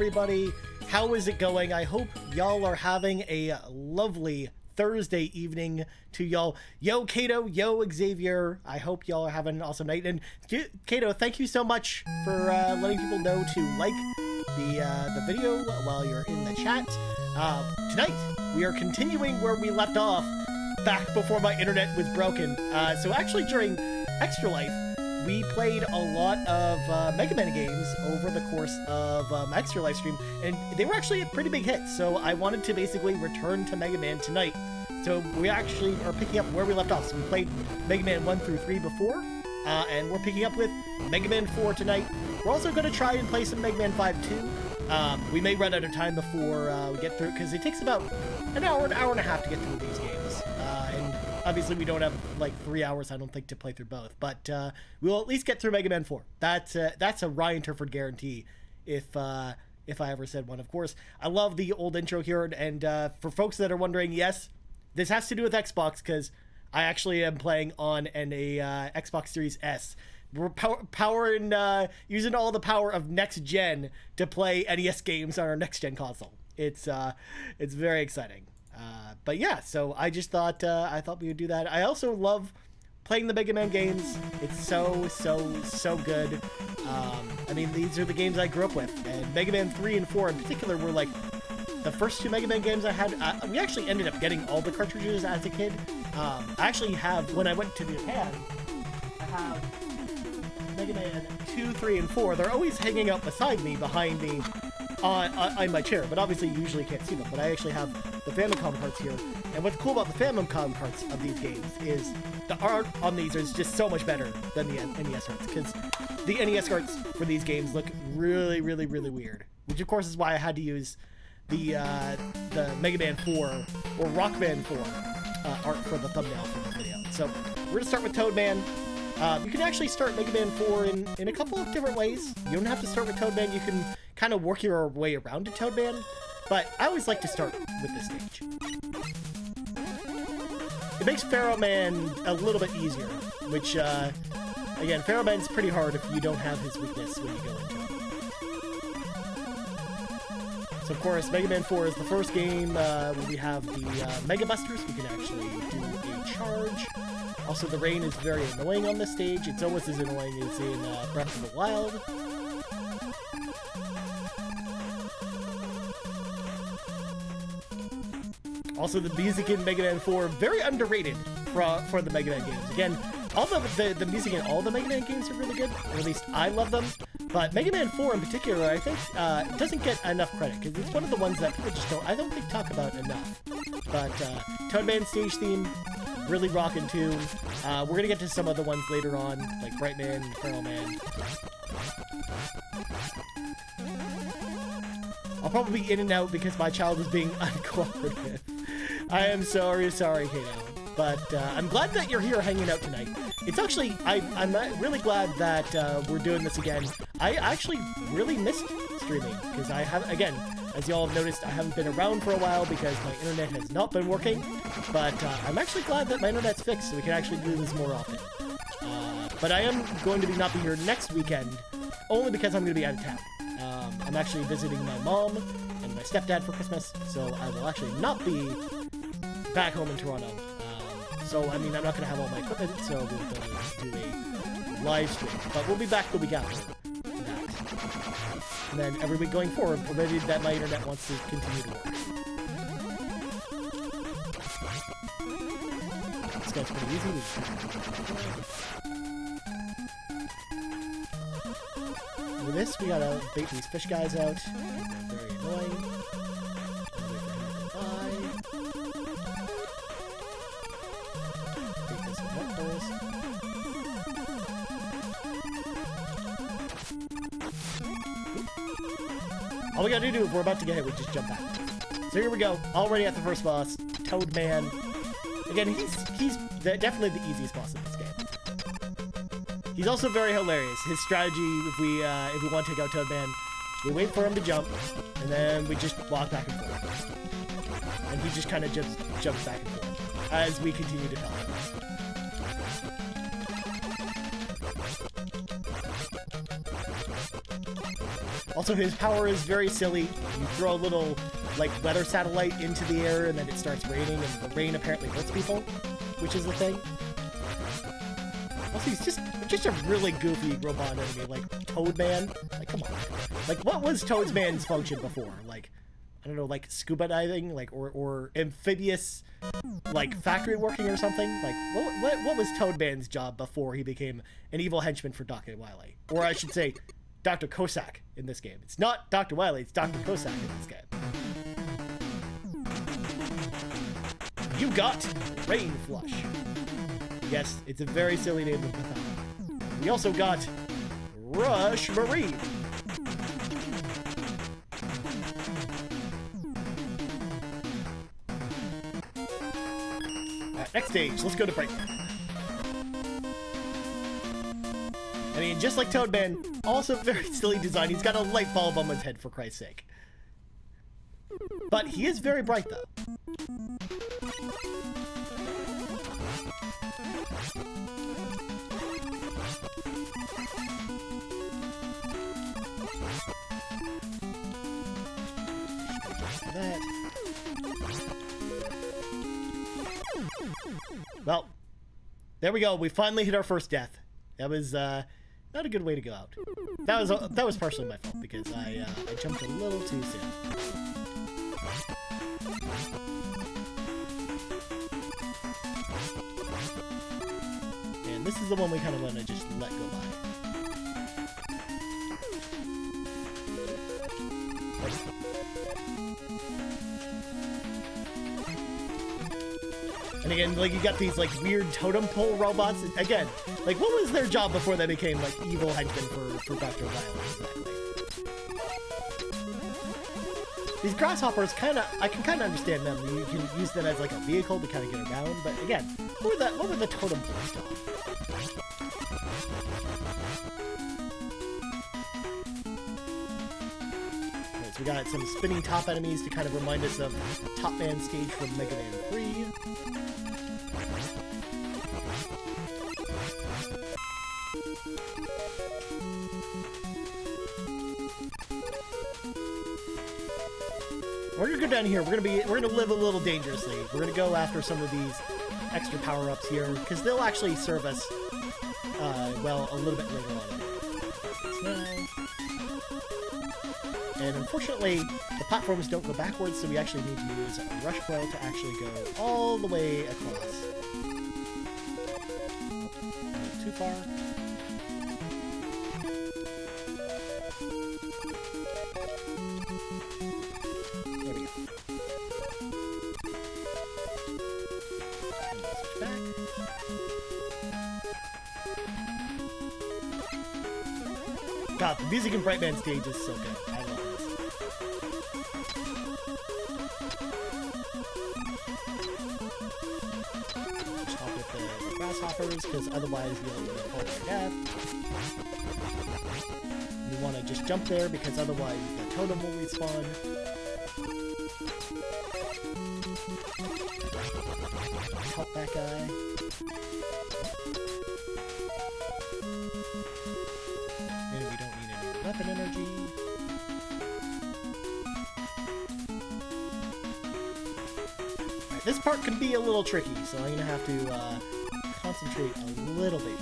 everybody. How is it going? I hope y'all are having a lovely Thursday evening to y'all. Yo, Kato, yo, Xavier. I hope y'all are having an awesome night. And Kato, thank you so much for letting people know to like the video while you're in the chat. Tonight, we are continuing where we left off back before my internet was broken. So actually during Extra Life, we played a lot of Mega Man games over the course of Extra Life stream, and they were actually a pretty big hit, so I wanted to basically return to Mega Man tonight. So we actually are picking up where we left off. So we played Mega Man 1 through 3 before, and we're picking up with Mega Man 4 tonight. We're also going to try and play some Mega Man 5 too. We may run out of time before we get through, because it takes about an hour and a half to get through these games. And obviously we don't have like 3 hours, I don't think, to play through both. But we'll at least get through Mega Man 4. That's a Ryan Turford guarantee, if I ever said one. Of course, I love the old intro here. And for folks that are wondering, yes, this has to do with Xbox, because I actually am playing on a Xbox Series S. We're using all the power of next gen to play NES games on our next gen console. It's very exciting. But yeah, so I just thought we would do that. I also love playing the Mega Man games. It's so good. I mean, these are the games I grew up with, and Mega Man 3 and 4 in particular were like the first two Mega Man games I had. We actually ended up getting all the cartridges as a kid. I actually have, when I went to Japan, I have Mega Man 2, 3, and 4. They're always hanging out beside me, behind me, on my chair, but obviously you usually can't see them. But I actually have the Famicom carts here, and what's cool about the Famicom carts of these games is the art on these is just so much better than the NES carts, because the NES carts for these games look really weird, which of course is why I had to use the Mega Man 4 or Rock Band 4 art for the thumbnail for this video. So we're gonna start with Toad Man. You can actually start Mega Man 4 in a couple of different ways. You don't have to start with Toad Man. You can kind of work your way around to Toad Man, but I always like to start with this stage. It makes Pharaoh Man a little bit easier, which, again, Pharaoh Man's pretty hard if you don't have his weakness when you go into it. So, of course, Mega Man 4 is the first game where we have the Mega Busters. We can actually do a charge. Also, the rain is very annoying on this stage. It's almost as annoying as in Breath of the Wild. Also, the music in Mega Man 4, very underrated for the Mega Man games. Again, all the music in all the Mega Man games are really good, or at least I love them. But Mega Man 4 in particular, I think, doesn't get enough credit, because it's one of the ones that people just I don't think talk about enough. But Toad Man stage theme, really rockin' tune. We're gonna get to some other ones later on, like Bright Man, Feral Man. I'll probably be in and out because my child is being uncooperative. I am sorry, Kato. But I'm glad that you're here hanging out tonight. It's actually, I'm really glad that we're doing this again. I actually really missed streaming, because I have, again, as y'all have noticed, I haven't been around for a while because my internet has not been working. But I'm actually glad that my internet's fixed, so we can actually do this more often. But I am going to not be here next weekend, only because I'm going to be out of town. I'm actually visiting my mom and my stepdad for Christmas, so I will actually not be back home in Toronto. So, I mean, I'm not going to have all my equipment, so we'll do a live stream. But we'll be back the week after that. And then every week going forward, provided that my internet wants to continue to work. This guy's pretty easy. With this, we gotta bait these fish guys out. They're very annoying. Take this one up first. All we gotta do if we're about to get hit, we just jump back. So here we go, already at the first boss, Toad Man. Again, he's definitely the easiest boss in this game. He's also very hilarious. His strategy, if we want to take out Toad Man, we wait for him to jump, and then we just walk back and forth. And he just kind of jumps back and forth as we continue to help him. Also, his power is very silly. You throw a little, like, weather satellite into the air, and then it starts raining, and the rain apparently hurts people, which is the thing. Also, he's just a really goofy robot enemy, like Toadman. Like, come on. Like, what was Toadman's function before? Like, I don't know, like scuba diving, like, or amphibious, like, factory working or something? Like, what was Toadman's job before he became an evil henchman for Dr. Wily? Or I should say, Dr. Cossack in this game. It's not Dr. Wily, it's Dr. Cossack in this game. You got Rain Flush. Yes, it's a very silly name of the power. We also got Rush Marine. Alright, next stage, let's go to Breakman. I mean, just like Toadman, also very silly design. He's got a light bulb on his head, for Christ's sake. But he is very bright, though. That. Well, there we go. We finally hit our first death. That was not a good way to go out. That was partially my fault because I jumped a little too soon. And this is the one we kind of want to just let go by. And again, like, you got these, like, weird totem pole robots. Again, like, what was their job before they became, like, evil henchmen for Dr. Wily, exactly? These grasshoppers, I can kind of understand them. You can use them as, like, a vehicle to kind of get around. But again, what were the totem poles job? Okay, so we got some spinning top enemies to kind of remind us of Top Man stage from Mega Man 3. We're gonna go down here. We're gonna live a little dangerously. We're gonna go after some of these extra power-ups here because they'll actually serve us, well, a little bit later on. And unfortunately, the platforms don't go backwards, so we actually need to use a Rush Pro to actually go all the way across. Not too far. There we go. Switch back. God, the music in Brightman stage is so good. I love this. Chop with the grasshoppers, because otherwise you'll fall to death. You want to just jump there, because otherwise the totem will respawn. Help that guy. And we don't need any weapon energy. Alright, this part can be a little tricky, so I'm gonna have to concentrate a little bit here.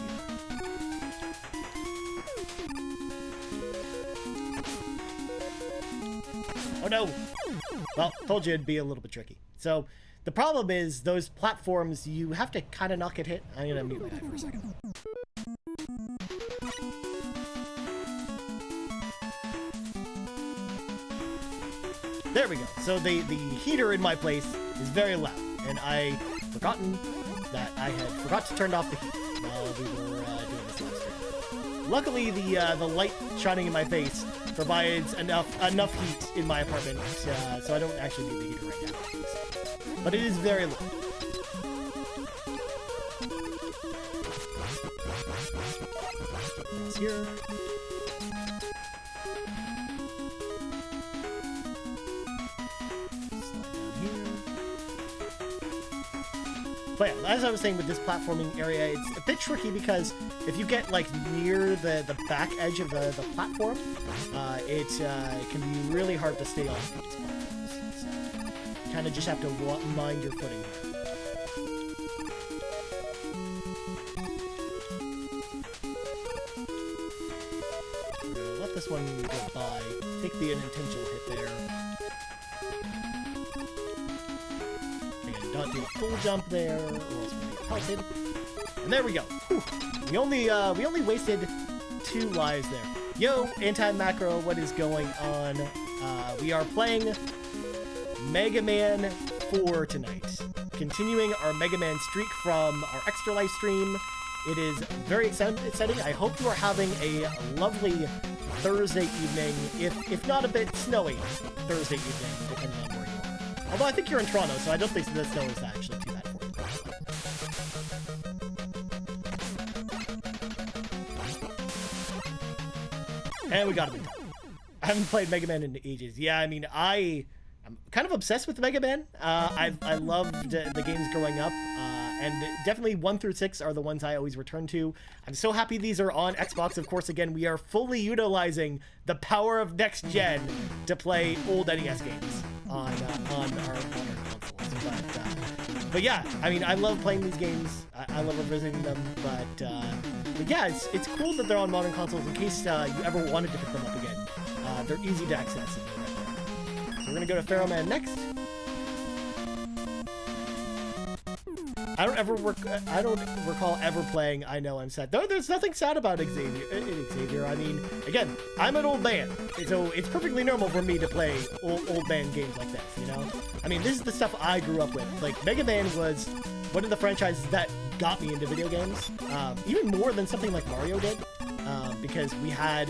Oh no! Well, told you it'd be a little bit tricky. So, the problem is, those platforms, you have to kind of not get hit. I'm gonna mute my guy for a second. There we go. So the heater in my place is very loud, and I forgotten that I had forgot to turn off the heat while we were doing this last stream. Luckily, the light shining in my face provides enough heat in my apartment, so I don't actually need the heater right now. But it is very loud. Across here. Slide down here. But yeah, as I was saying with this platforming area, it's a bit tricky because if you get like near the back edge of the platform, it can be really hard to stay on these platforms. So you kind of just have to mind your footing here. Let this one go by. Take the unintentional hit there. Again, don't do a full jump there, or else we'll get pelted. And there we go. Whew. We only wasted 2 lives there. Yo, anti-macro, what is going on? We are playing Mega Man 4 tonight. Continuing our Mega Man streak from our extra live stream. It is very exciting. I hope you are having a lovely Thursday evening, if not a bit snowy Thursday evening, depending on where you are. Although I think you're in Toronto, so I don't think the snow is actually too bad for you. And we got a big time. I haven't played Mega Man in ages. Yeah, I mean, I'm kind of obsessed with Mega Man. I loved the games growing up. And definitely 1 through 6 are the ones I always return to. I'm so happy these are on Xbox. Of course, again, we are fully utilizing the power of next gen to play old NES games on our modern consoles. But yeah, I mean, I love playing these games. I love revisiting them. But yeah, it's cool that they're on modern consoles in case you ever wanted to pick them up again. They're easy to access. So we're gonna go to Pharaoh Man next. I don't recall ever playing I Know I'm Sad. Though there's nothing sad about Xavier. I mean, again, I'm an old man, so it's perfectly normal for me to play old man games like this, you know? I mean, this is the stuff I grew up with. Like, Mega Man was one of the franchises that got me into video games, even more than something like Mario did, because we had...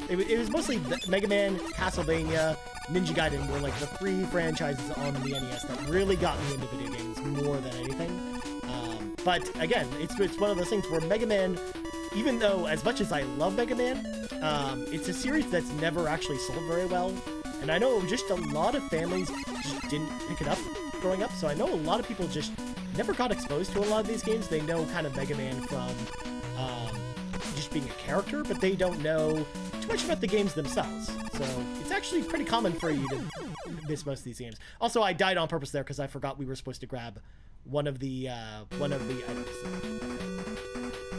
It was mostly Mega Man, Castlevania, Ninja Gaiden were like the 3 franchises on the NES that really got me into video games more than anything. But again, it's one of those things where Mega Man, even though as much as I love Mega Man, it's a series that's never actually sold very well. And I know just a lot of families just didn't pick it up growing up, so I know a lot of people just never got exposed to a lot of these games. They know kind of Mega Man from just being a character, but they don't know too much about the games themselves. So it's actually pretty common for you to miss most of these games. Also, I died on purpose there because I forgot we were supposed to grab one of the items.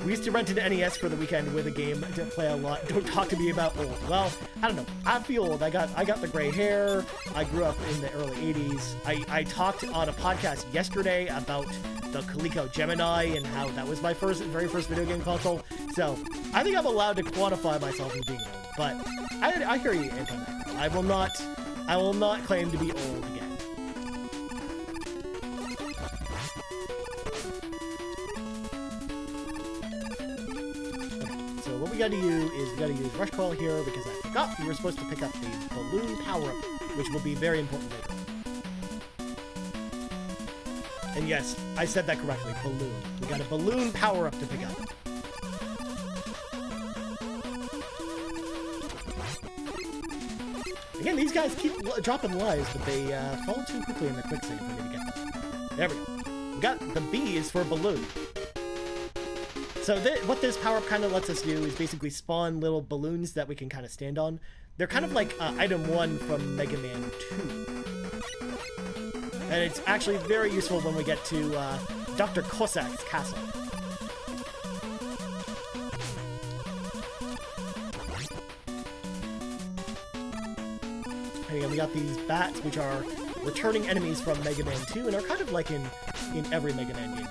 We used to rent an NES for the weekend with a game to play a lot. Don't talk to me about old. Well, I don't know. I feel old. I got the gray hair. I grew up in the early 80s. I talked on a podcast yesterday about the Coleco Gemini and how that was my very first video game console. So I think I'm allowed to quantify myself as being old. But I hear you, Anton. I will not claim to be old again. What we gotta use is we gotta use Rush Coil here because I forgot we were supposed to pick up the balloon power-up, which will be very important later. And yes, I said that correctly, balloon. We got a balloon power-up to pick up. Again, these guys keep dropping lives, but they fall too quickly in the quicksand for me to get them. There we go. We got the B is for balloon. So what this power-up kind of lets us do is basically spawn little balloons that we can kind of stand on. They're kind of like item 1 from Mega Man 2. And it's actually very useful when we get to Dr. Cossack's castle. And again, we got these bats, which are returning enemies from Mega Man 2, and are kind of like in every Mega Man game.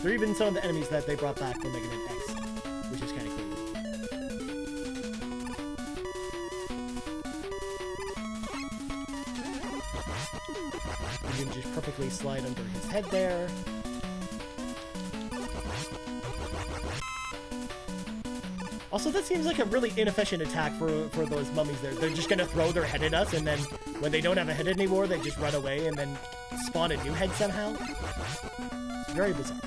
They're even some of the enemies that they brought back from Mega Man X, which is kind of cool. You can just perfectly slide under his head there. Also, that seems like a really inefficient attack for those mummies there. They're just gonna throw their head at us, and then when they don't have a head anymore, they just run away and then spawn a new head somehow. It's very bizarre.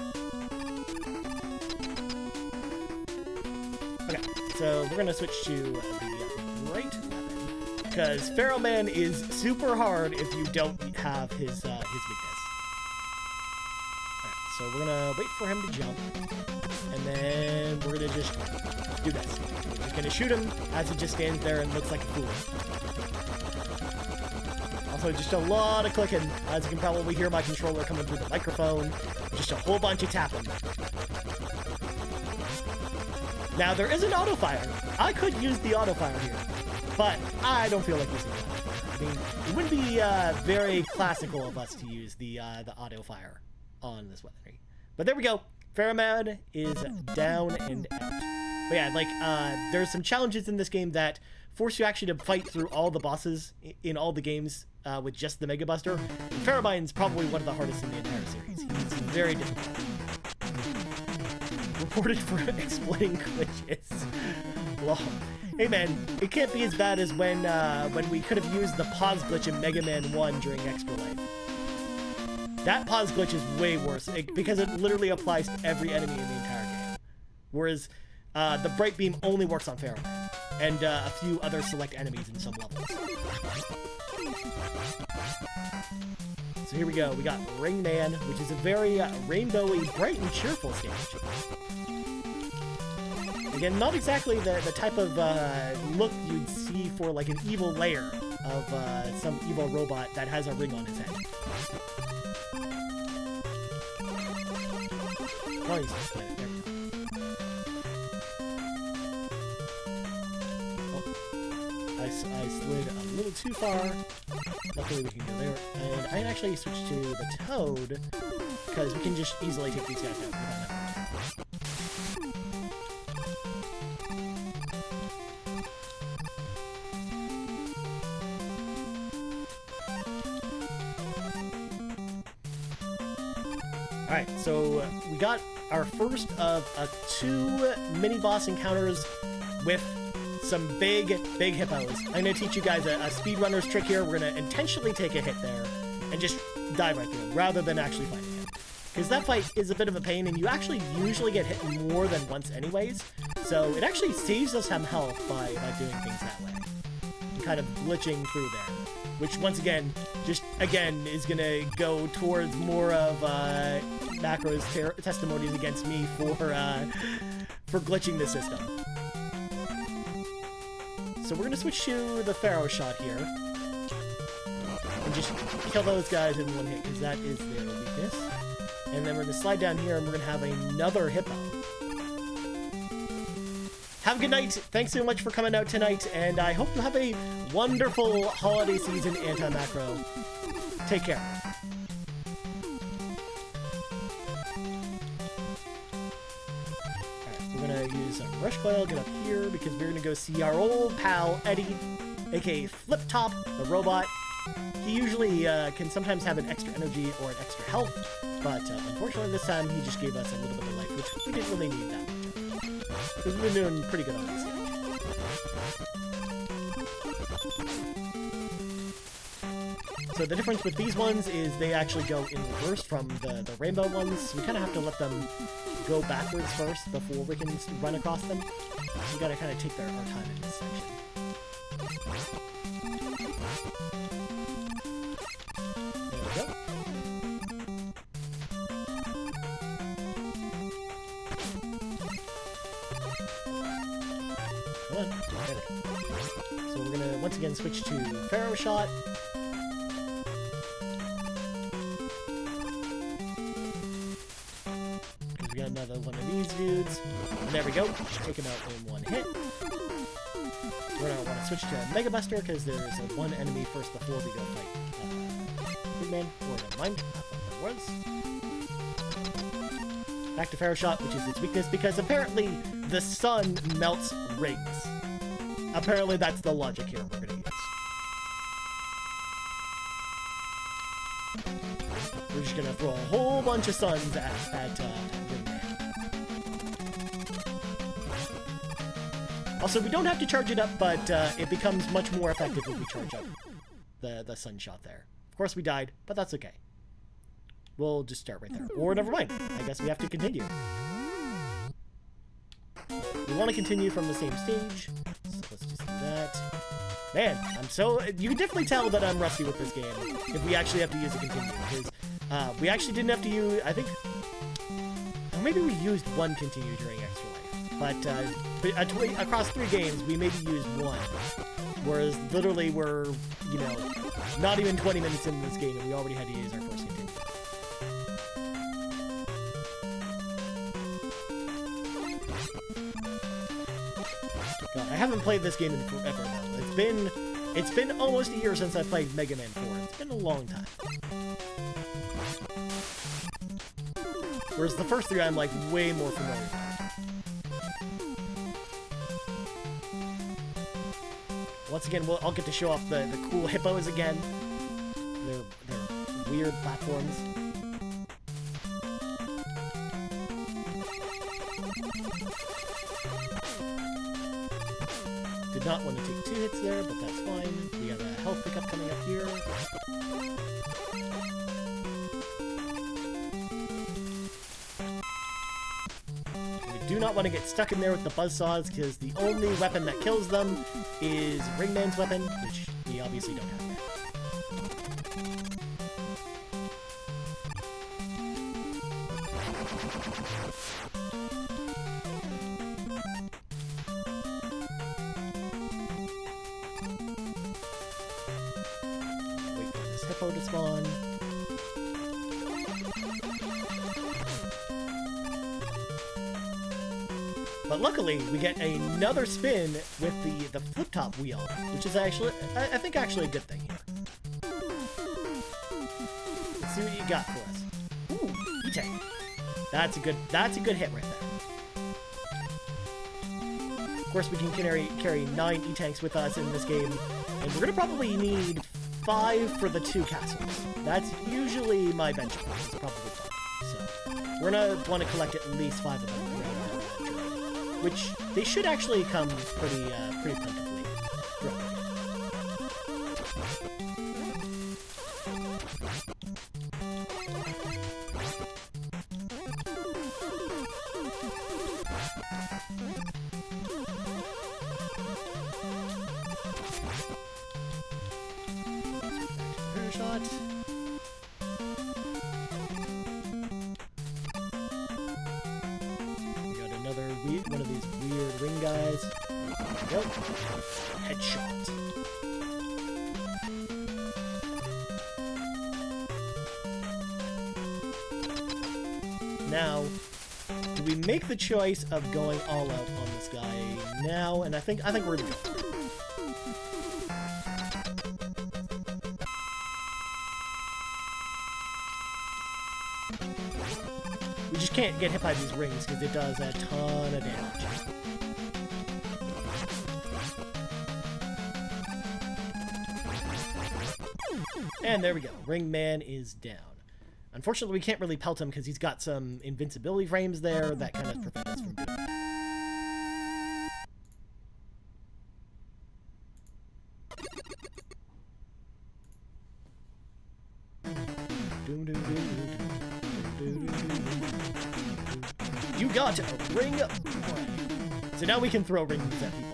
So we're going to switch to the right weapon. because Pharaoh Man is super hard if you don't have his weakness. Alright, so we're gonna wait for him to jump, and then we're gonna just do this. We're just gonna shoot him as he just stands there and looks like a fool. Also, just a lot of clicking. As you can probably hear my controller coming through the microphone. Just a whole bunch of tapping. Now, there is an auto-fire. I could use the auto-fire here, but I don't feel like using it. I mean, it wouldn't be very classical of us to use the auto-fire on this weaponry. But there we go. Pharaoh Man is down and out. But yeah, like, there's some challenges in this game that force you actually to fight through all the bosses in all the games with just the Mega Buster. Pharaoh Man's probably one of the hardest in the entire series. He's very difficult. Reported for exploiting glitches. Well, hey man, it can't be as bad as when we could have used the pause glitch in Mega Man 1 during Extra Life. That pause glitch is way worse because it literally applies to every enemy in the entire game. Whereas the Bright Beam only works on Pharaoh Man and a few other select enemies in some levels. So here we go. We got Ring Man, which is a very rainbowy, bright, and cheerful stage. Again, not exactly the type of look you'd see for like an evil lair of some evil robot that has a ring on his head. Oh, he's just there. There we go. Oh, I slid a little too far. Luckily we can go there. And I actually switched to the Toad, because we can just easily take these guys out without that. Alright, so we got our first of 2 mini-boss encounters with some big hippos. I'm going to teach you guys a speedrunner's trick here. We're going to intentionally take a hit there and just dive right through him, rather than actually fighting him. Because that fight is a bit of a pain, and you actually usually get hit more than once anyways. So it actually saves us some health by doing things that way. And kind of glitching through there. Which, once again, is going to go towards more of Macro's testimonies against me for glitching the system. So we're going to switch to the Pharaoh shot here. And just kill those guys in one hit, because that is their weakness. And then we're going to slide down here, and we're going to have another hippo. Have a good night. Thanks so much for coming out tonight, and I hope you have a wonderful holiday season, Anti-Macro. Take care. Alright, we're going to use some Rush Coil, get up here, because we're going to go see our old pal, Eddie, aka Flip Top, the robot. He usually can sometimes have an extra energy or an extra health, but unfortunately this time he just gave us a little bit of life, which we didn't really need that much. Because we've been doing pretty good on this stage. So the difference with these ones is they actually go in reverse from the rainbow ones. So we kind of have to let them go backwards first before we can run across them. So we gotta kind of take our time in this section. There we go. So we're gonna once again switch to Pharaoh shot. We got another one of these dudes. And there we go. Take him out in one hit. We're gonna want to switch to Mega Buster because there's one enemy first before we go fight Big Man. Or never mind. There was. Back to Pharaoh shot, which is its weakness, because apparently the sun melts rings. Apparently that's the logic here we're gonna use. We're just gonna throw a whole bunch of suns at Ring Man. Also, we don't have to charge it up, but it becomes much more effective if we charge up the sun shot there. Of course we died, but that's okay. We'll just start right there. Or never mind. I guess we have to continue. We want to continue from the same stage. So let's just do that. Man, you can definitely tell that I'm rusty with this game if we actually have to use a continue, because we actually didn't have to use, I think, or maybe we used one continue during Extra Life, but across 3 games, we maybe used 1, whereas literally we're, you know, not even 20 minutes into this game and we already had to use our first continue. God, I haven't played this game in forever though. It's been almost a year since I played Mega Man 4. It's been a long time. Whereas the first 3 I'm like way more familiar with. Once again, I'll get to show off the cool hippos again. They're weird platforms. Did not want to take 2 hits there, but that's fine. We have a health pickup coming up here. We do not want to get stuck in there with the buzzsaws, because the only weapon that kills them is Ringman's weapon, which we obviously don't have yet. Wait for this hippo to spawn. But luckily, we get another spin with the flip-top wheel, which is actually, I think, actually a good thing here. Let's see what you got for us. Ooh, E-Tank. That's a good hit right there. Of course, we can carry 9 E-Tanks with us in this game, and we're gonna probably need 5 for the 2 castles. That's usually my benchmark. It's probably 5. So we're gonna want to collect at least 5 of them. Which they should actually come pretty plentifully throughout the game. Air shot. One of these weird ring guys. There we go. Headshot. Now, do we make the choice of going all out on this guy now? And I think we're gonna go. We just can't get hit by these rings because it does a ton of damage. And there we go. Ringman is down. Unfortunately, we can't really pelt him because he's got some invincibility frames there that kind of prevent us from doing that. You got a ring. So now we can throw rings at people.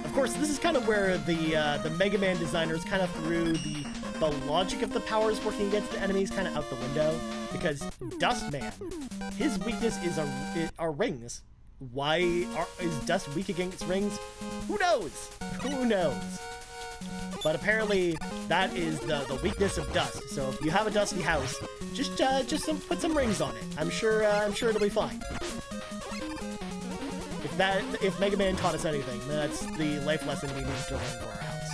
Of course, this is kind of where the Mega Man designers kind of threw the logic of the powers working against the enemies kind of out the window, because Dustman, his weakness are rings. Why is Dust weak against rings? Who knows? Who knows? But apparently that is the weakness of Dust. So if you have a dusty house, just put some rings on it. I'm sure it'll be fine. If Mega Man taught us anything, that's the life lesson we need to learn for our house.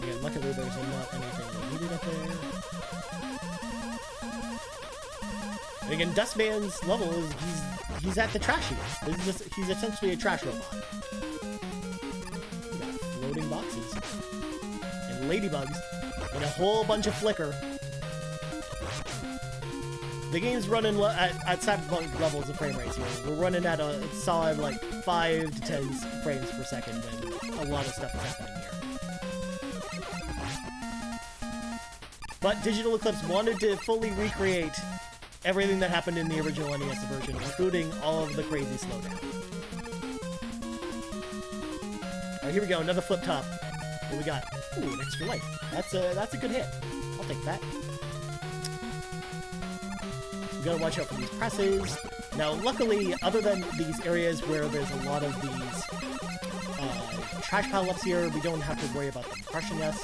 Again, luckily there's not anything we needed up there. And again, Dustman's level is he's at the trash heap. He's essentially a trash robot. We got floating boxes and ladybugs and a whole bunch of flicker. The game's running at cyberpunk levels of frame rates here. We're running at a solid like 5 to 10 frames per second when a lot of stuff is happening here. But Digital Eclipse wanted to fully recreate everything that happened in the original NES version, including all of the crazy slowdown. Alright, here we go, another flip top. What we got? Ooh, an extra life. That's a good hit. I'll take that. You gotta watch out for these presses. Now, luckily, other than these areas where there's a lot of these trash pile-ups here, we don't have to worry about them crushing us.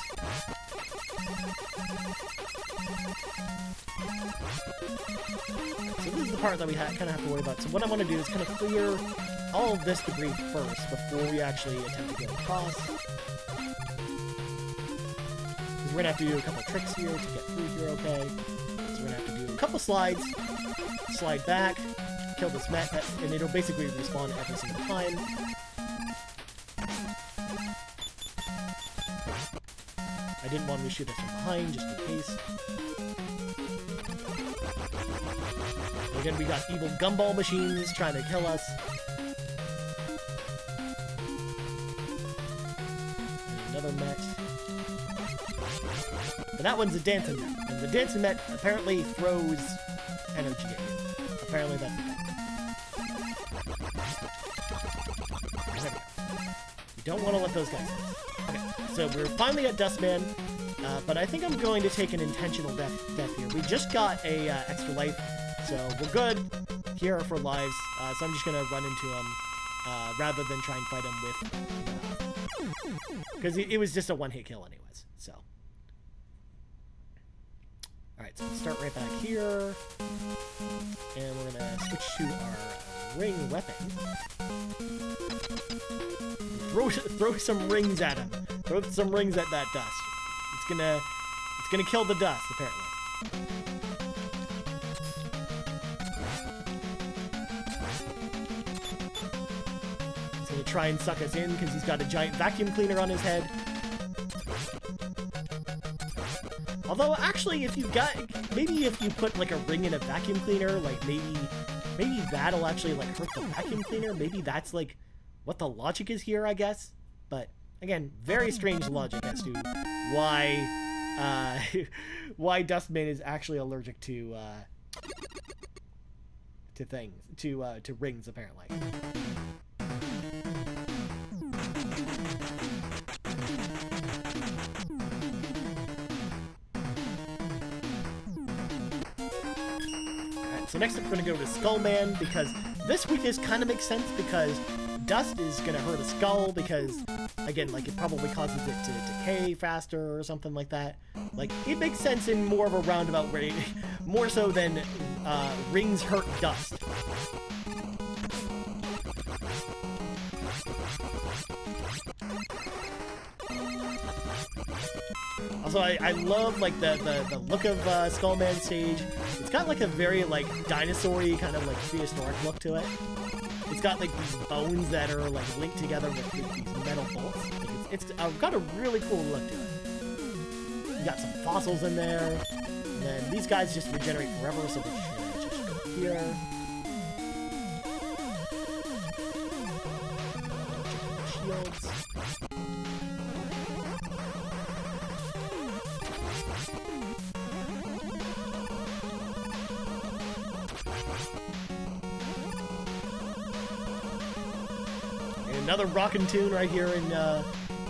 So this is the part that we kind of have to worry about. So what I want to do is kind of clear all of this debris first before we actually attempt to go across. Because we're going to have to do a couple tricks here to get through here okay. So we're going to have to do a couple slides, slide back, kill this Met, and it'll basically respawn every single time. I didn't want to shoot us from behind, just in case. Again, we got evil gumball machines trying to kill us. And another Met. And that one's a dancing Met. And the dancing Met apparently throws energy at you. Apparently that's the thing. There we go. You don't want to let those guys in. Okay, so we're finally at Dustman, but I think I'm going to take an intentional death here. We just got a extra life, so we're good here for lives. So I'm just going to run into him rather than try and fight him with... Because it was just a one-hit kill anyways, so... Alright, so we'll start right back here. And we're going to switch to our ring weapon. Throw some rings at him. Throw some rings at that dust. It's gonna kill the dust, apparently. He's gonna try and suck us in because he's got a giant vacuum cleaner on his head. Although, actually, if you put like a ring in a vacuum cleaner, like maybe that'll actually like hurt the vacuum cleaner. Maybe that's like what the logic is here, I guess. But again, very strange logic as to why Dustman is actually allergic to rings, apparently. Alright, so next up we're gonna go to Skullman, because this weakness kind of makes sense because dust is going to hurt a skull because, again, like, it probably causes it to decay faster or something like that. Like, it makes sense in more of a roundabout way, more so than rings hurt dust. Also, I love, like, the look of Skullman stage. It's got, like, a very, like, dinosaur-y kind of, like, prehistoric look to it. It's got, like, these bones that are, like, linked together with these metal bolts. Like, it's got a really cool look to it. You got some fossils in there. And then these guys just regenerate forever, so we just go here. Shields. Another rockin' tune right here in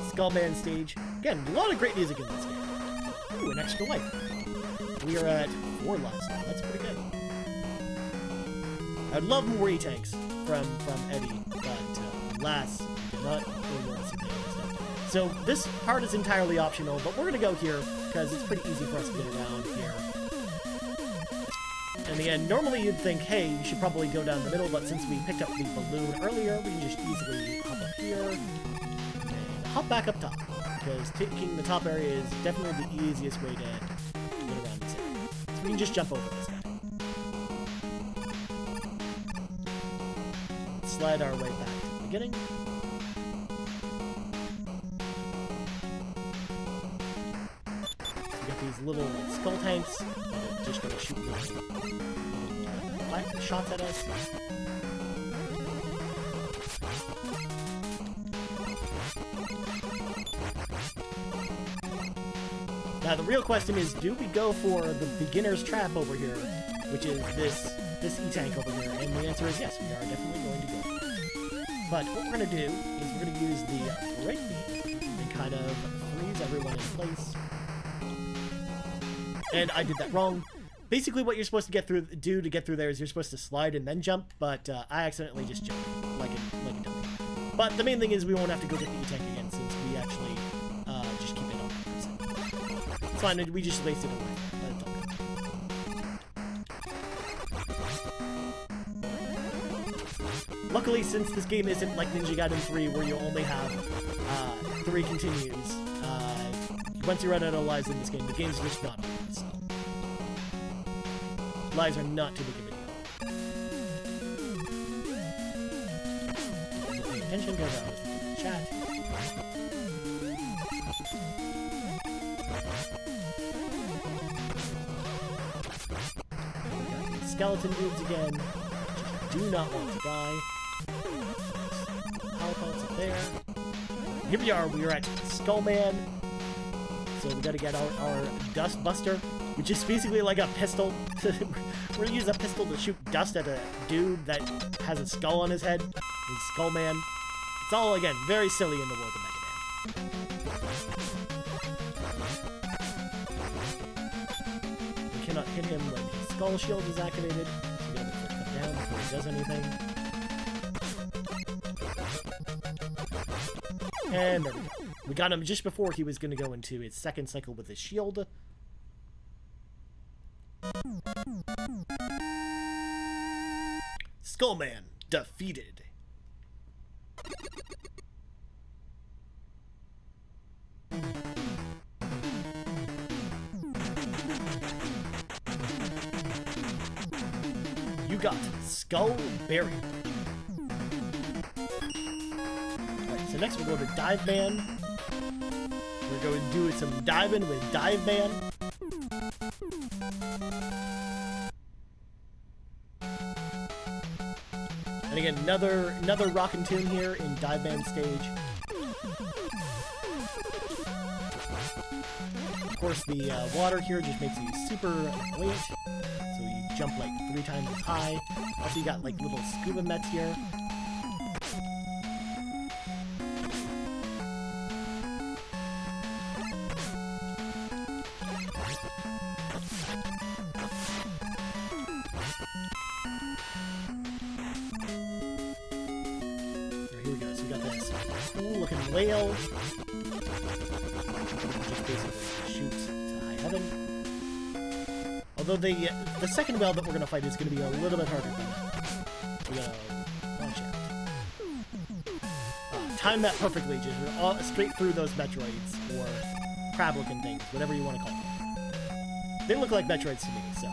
Skullman stage. Again, a lot of great music in this game. Ooh, an extra life. We are at 4 lives now. That's pretty good. I'd love more E-tanks from Eddie, but alas, did not really stuff. So this part is entirely optional, but we're gonna go here because it's pretty easy for us to get around here. In the end, normally you'd think, hey, you should probably go down the middle, but since we picked up the balloon earlier, we can just easily hop up here and hop back up top, because taking the top area is definitely the easiest way to get around this area. So we can just jump over this guy. Let's slide our way back to the beginning. We got these little skull tanks that are just going to shoot shots at us. Now the real question is, do we go for the beginner's trap over here, which is this E-tank over here? And the answer is yes, we are definitely going to go for it. But what we're going to do is we're going to use the break beam and kind of freeze everyone in place. And I did that wrong. Basically what you're supposed to do to get through there is you're supposed to slide and then jump, but I accidentally just jumped like a dummy. But the main thing is we won't have to go get the E-tank again since we actually just keep it on 100%. It's fine, we just wasted it away. Luckily, since this game isn't like Ninja Gaiden 3 where you only have 3 continues, once you run out of lives in this game, the game's just not over, so lives are not too big of a deal. Pay attention because I was in the chat. We got these skeleton dudes again. Just do not want to die. Power plants up there. Here we are at Skullman. So we gotta get our Dust Buster, which is basically like a pistol. We're gonna use a pistol to shoot dust at a dude that has a skull on his head. He's Skullman. It's all, again, very silly in the world of Mega Man. We cannot hit him when his skull shield is activated. So we gotta put him down before he does anything. And there we go. We got him just before he was going to go into his second cycle with his shield. Skullman defeated. You got Skull Buried. So next we'll go to Dive Man. We're going to do some diving with Dive Man. And again, another rockin' tune here in Dive Man stage. Of course, the water here just makes you super buoyant. So you jump like 3 times as high. Also, you got like little scuba mets here. Cool-looking whale. Just basically shoots to high heaven. Although the second whale that we're gonna fight is gonna be a little bit harder than that. We gotta watch out. Time that perfectly, just straight through those Metroids or crab-looking things, whatever you want to call them. They look like Metroids to me, so.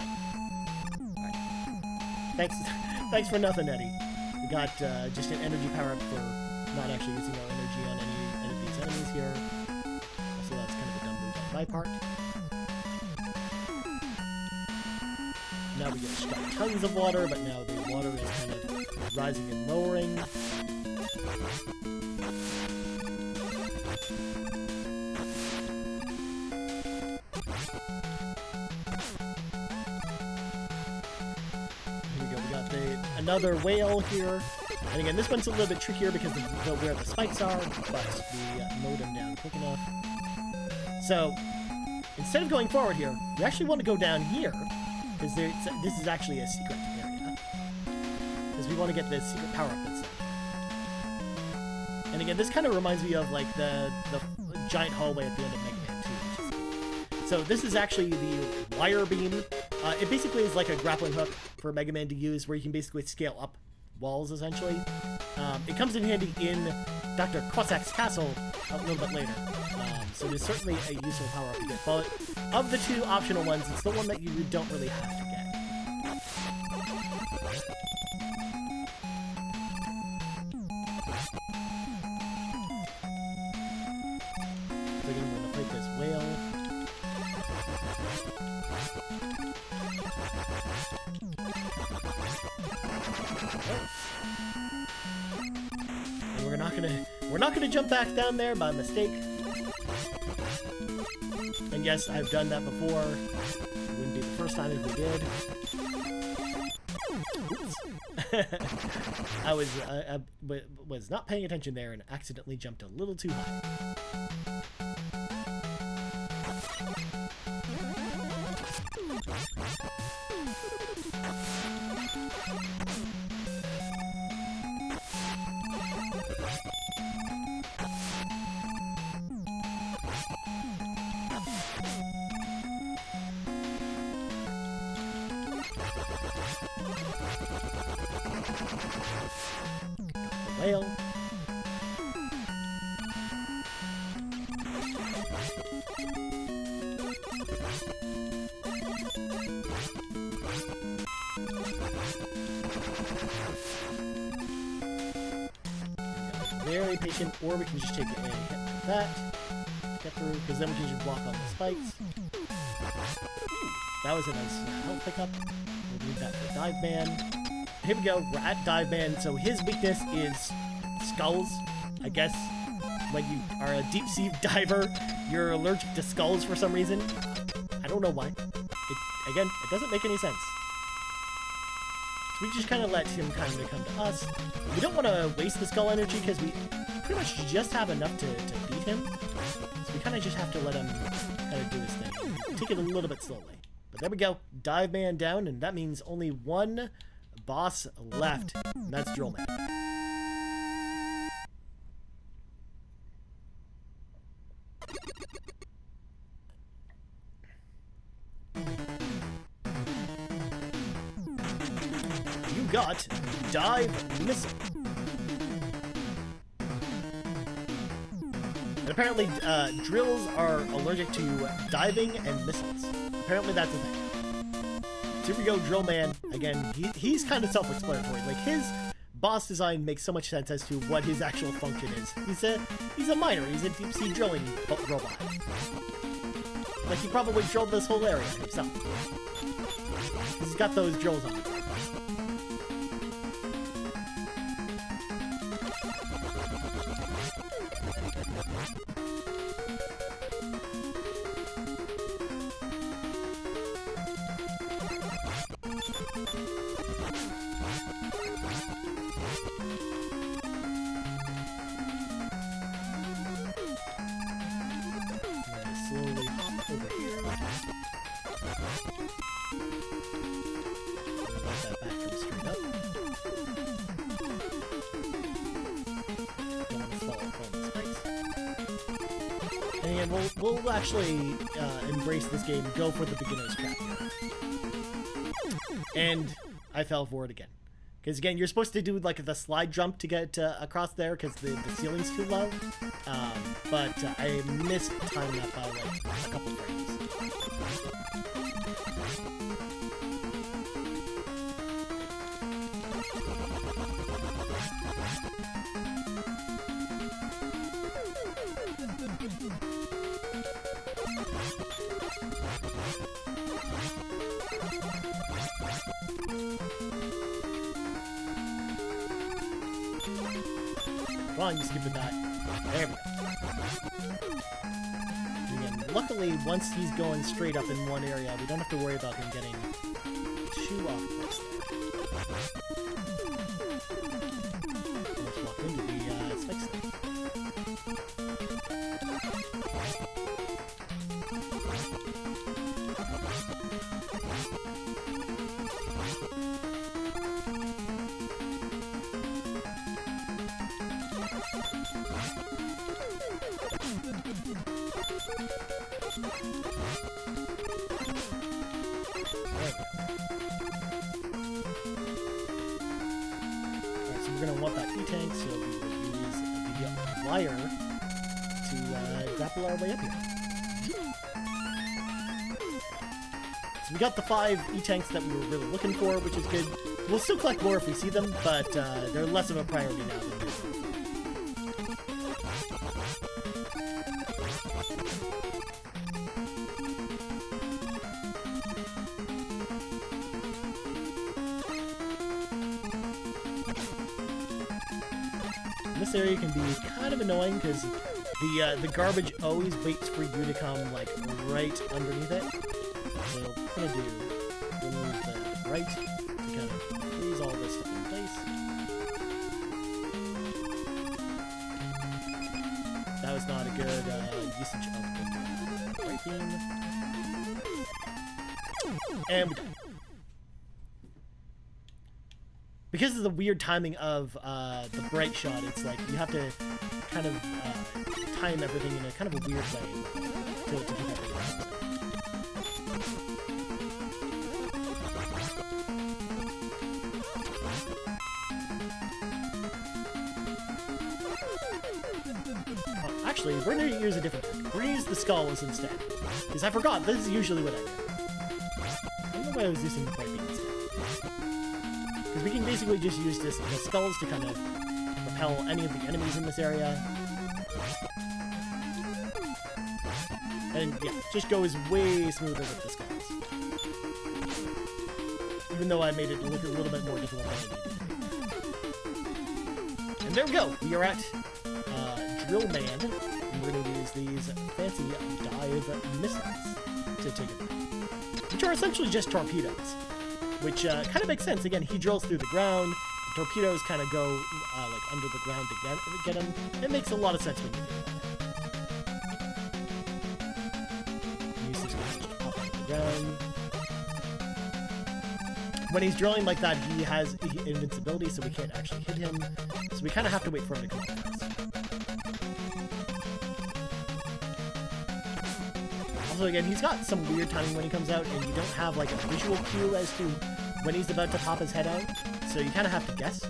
Alright. Thanks for nothing, Eddie. We got just an energy power-up for not actually using our energy on any of these enemies here. Also, that's kind of a dumb move on my part. Now we just got tons of water, but now the water is kind of rising and lowering. Here we go, we got another whale here. And again, this one's a little bit trickier because of where the spikes are, but we mowed them down quick enough. So, instead of going forward here, we actually want to go down here, because this is actually a secret area. Because we want to get this secret power-up instead. And again, this kind of reminds me of like the giant hallway at the end of Mega Man 2. So this is actually the wire beam. It basically is like a grappling hook for Mega Man to use, where you can basically scale up walls, essentially. It comes in handy in Dr. Cossack's castle a little bit later. So it is certainly a useful power-up to get. But of the 2 optional ones, it's the one that you don't really have to get. So again, we're going to fight this whale. And we're not gonna jump back down there by mistake. And yes, I've done that before. It wouldn't be the first time if we did. Oops. I was not paying attention there and accidentally jumped a little too high. Whale. Very patient, or we can just take a hit like that to get through, because then we can just block all the spikes. Ooh, that was a nice health pickup. We'll need that for Dive Man. Here we go, we're at Dive Man, so his weakness is skulls. I guess when you are a deep sea diver, you're allergic to skulls for some reason. I don't know why. Again, it doesn't make any sense. So we just kind of let him kind of come to us. We don't want to waste the skull energy because we pretty much just have enough to beat him. So we kind of just have to let him kind of do his thing. Take it a little bit slowly. But there we go. Dive Man down, and that means only one boss left, and that's Drill Man. You got Dive Missile. And apparently, drills are allergic to diving and missiles. Apparently that's a thing. So here we go, Drill Man. Again, he's kind of self-explanatory. Like, his boss design makes so much sense as to what his actual function is. He's a miner. He's a deep-sea drilling robot. Like, he probably drilled this whole area himself. He's got those drills on. Slowly hop over here. Let that back come straight up. Don't want to fall off on the spikes. And we'll actually embrace this game and go for the beginner's trap here. And I fell for it again. Because again, you're supposed to do like the slide jump to get across there because the ceiling's too low. But I missed time that by like a couple frames. Come on, you stupid guy. There we go. Again, luckily, once he's going straight up in one area, we don't have to worry about him getting too off course there. Let's walk into the spikes there. Alright, so we're going to want that E-tank, so we will use the wire to grapple our way up here. So we got the 5 E-tanks that we were really looking for, which is good. We'll still collect more if we see them, but they're less of a priority now than usual. This area can be kind of annoying because The garbage always waits for you to come, like, right underneath it. So what I'm gonna do, remove the right to kind of freeze all this stuff in place. That was not a good usage of the right beam. And we're done. Because of the weird timing of the bright shot, it's like you have to kind of time everything in a kind of a weird way to get everything right. Actually, we're going to use a different trick. We're going to use the skulls instead. Because I forgot, this is usually what I do. I don't know why I was using the bright beam instead. Because we can basically just use the skulls to kind of repel any of the enemies in this area. And yeah, just goes way smoother with the skulls. Even though I made it look a little bit more difficult than I needed. And there we go! We are at Drill Man. And we're going to use these fancy dive missiles to take it out. Which are essentially just torpedoes. Which kind of makes sense. Again, he drills through the ground. The torpedoes kind of go like under the ground to get him. It makes a lot of sense when you think about it. Use these guys to just pop out of the ground. When he's drilling like that, he has invincibility, so we can't actually hit him. So we kind of have to wait for him to come up with us. Also, again, he's got some weird timing when he comes out, and you don't have like a visual cue as to when he's about to pop his head out, so you kind of have to guess.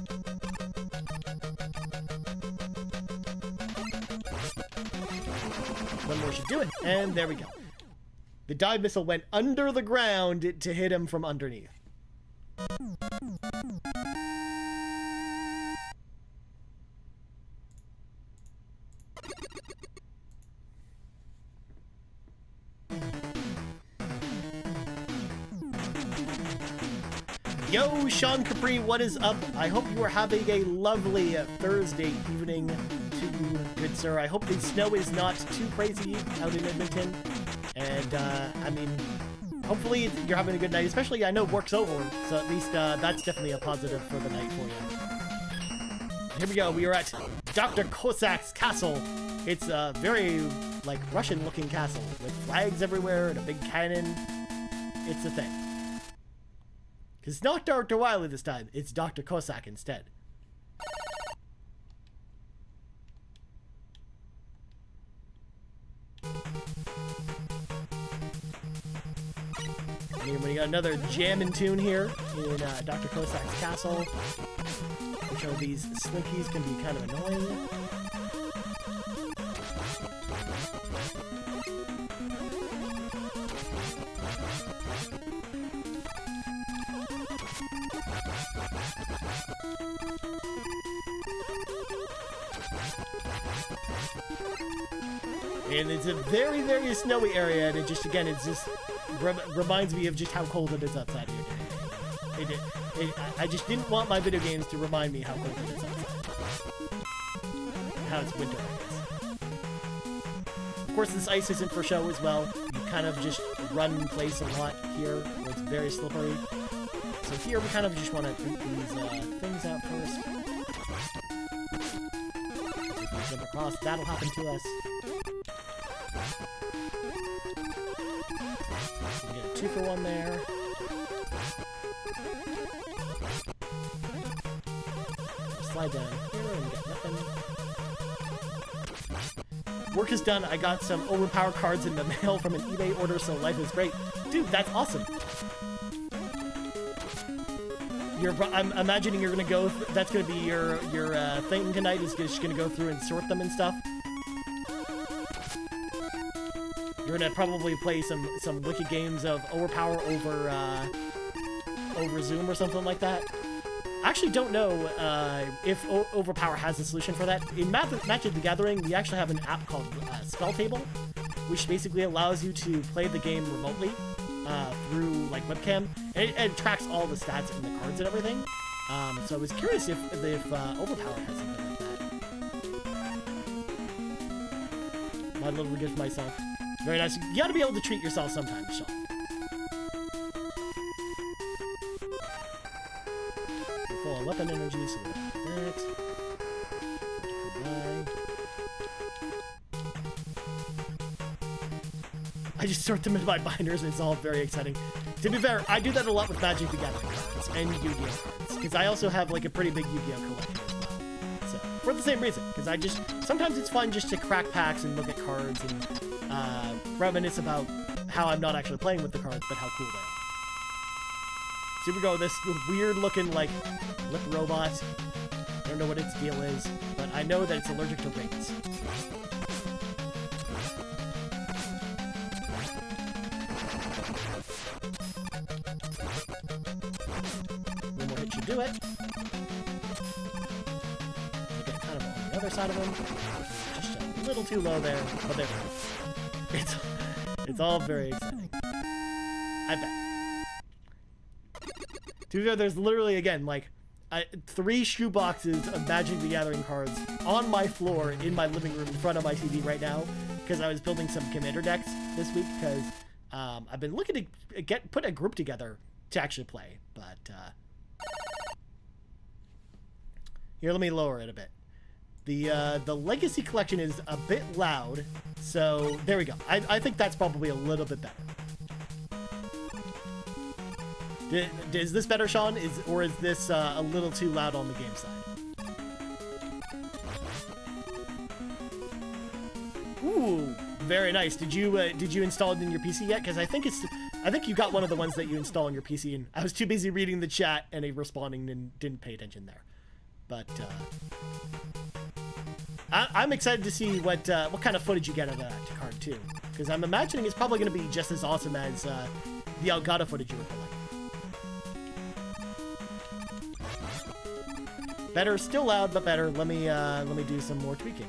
One more should do it, and there we go. The dive missile went under the ground to hit him from underneath. Yo, Sean Capri, what is up? I hope you are having a lovely Thursday evening to you, good sir. I hope the snow is not too crazy out in Edmonton. And, I mean, hopefully you're having a good night. Especially, I know work's over, so at least that's definitely a positive for the night for you. Here we go. We are at Dr. Cossack's castle. It's a very, like, Russian-looking castle with flags everywhere and a big cannon. It's a thing. It's not Dr. Wily this time, it's Dr. Cossack instead. And we got another jammin' tune here in Dr. Cossack's castle. Which are these slinkies can be kind of annoying. And it's a very, very snowy area, and it just, again, it just reminds me of just how cold it is outside here. I just didn't want my video games to remind me how cold it is outside. How it's winter, I guess. Of course, this ice isn't for show as well. You kind of just run in place a lot here, where it's very slippery. So here, we kind of just want to beat these things out first. If we jump across, that'll happen to us. We get a 2-for-1 there. Slide down here and get nothing. Work is done. I got some overpower cards in the mail from an eBay order, so life is great. Dude, that's awesome. I'm imagining you're gonna go. That's gonna be your thing tonight. Is just gonna go through and sort them and stuff. You're gonna probably play some wicked games of Overpower over Zoom or something like that. I actually don't know if Overpower has a solution for that. In Magic the Gathering, we actually have an app called Spell Table, which basically allows you to play the game remotely through like webcam, and it tracks all the stats and the cards and everything. So I was curious if Overpower has something like that. A little gift for myself. Very nice. You gotta be able to treat yourself sometimes, Sean. Full on weapon energy, so we don't have that. I just sort them into my binders, and it's all very exciting. To be fair, I do that a lot with Magic the Gathering cards and Yu-Gi-Oh cards, because I also have like a pretty big Yu-Gi-Oh collection as well. So, for the same reason, because sometimes it's fun just to crack packs and look at cards and reminisce about how I'm not actually playing with the cards, but how cool they are. So here we go, this weird-looking, like, lip robot. I don't know what its deal is, but I know that it's allergic to rings. One more hit should do it. You get kind of on the other side of him. Just a little too low there, but there we go. It's all very exciting. I bet. To be fair, there's literally, again, like, 3 shoe boxes of Magic the Gathering cards on my floor in my living room in front of my TV right now, because I was building some commander decks this week, because I've been looking to put a group together to actually play, but here, let me lower it a bit. The Legacy Collection is a bit loud, so there we go. I think that's probably a little bit better. Is this better, Sean? Or is this a little too loud on the game side? Ooh, very nice. Did you install it in your PC yet? Because I think you got one of the ones that you install on your PC, and I was too busy reading the chat and responding and didn't pay attention there. But I'm excited to see what kind of footage you get of that card too, because I'm imagining it's probably going to be just as awesome as the Elgato footage you were pulling. Better, still loud, but better. Let me do some more tweaking.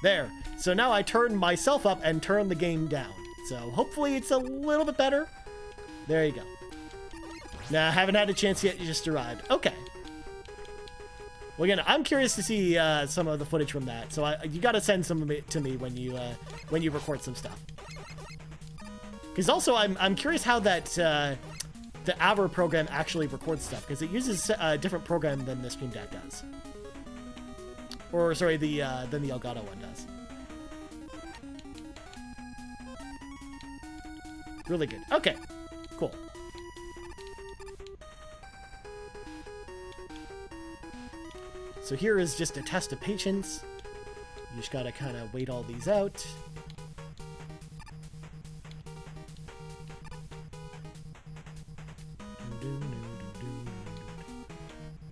There. So now I turn myself up and turn the game down. So hopefully it's a little bit better. There you go. Now, I haven't had a chance yet. You just arrived. Okay. Well, again, I'm curious to see some of the footage from that. So you got to send some of it to me when you record some stuff. Because also, I'm curious how that the Aver program actually records stuff, because it uses a different program than the Stream Deck does. Or sorry, than the Elgato one does. Really good. Okay. Cool. So here is just a test of patience. You just gotta kind of wait all these out.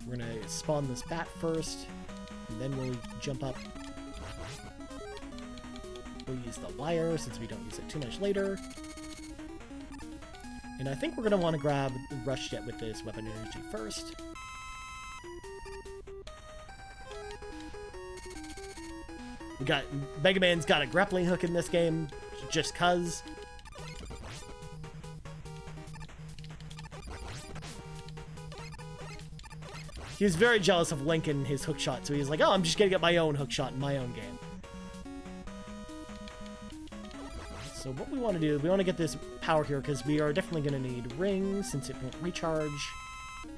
We're gonna spawn this bat first, and then we'll jump up. We'll use the wire since we don't use it too much later. And I think we're gonna want to grab the rush jet with this weapon energy first. We got Mega Man's got a grappling hook in this game, just cuz. He was very jealous of Link and his hookshot, so he was like, oh, I'm just gonna get my own hookshot in my own game. So what we want to do, we want to get this power here, because we are definitely going to need rings, since it won't recharge.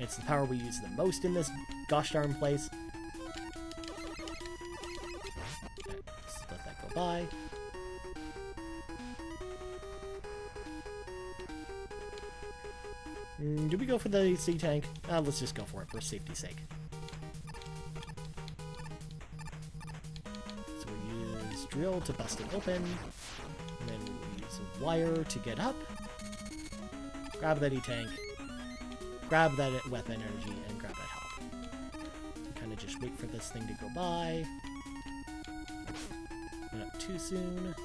It's the power we use the most in this gosh darn place. Okay, let's let that go by. Do we go for the sea tank? Let's just go for it for safety's sake. So we use drill to bust it open, and then we'll use a wire to get up. Grab that E-tank, grab that weapon energy, and grab that health. So kind of just wait for this thing to go by. Not too soon.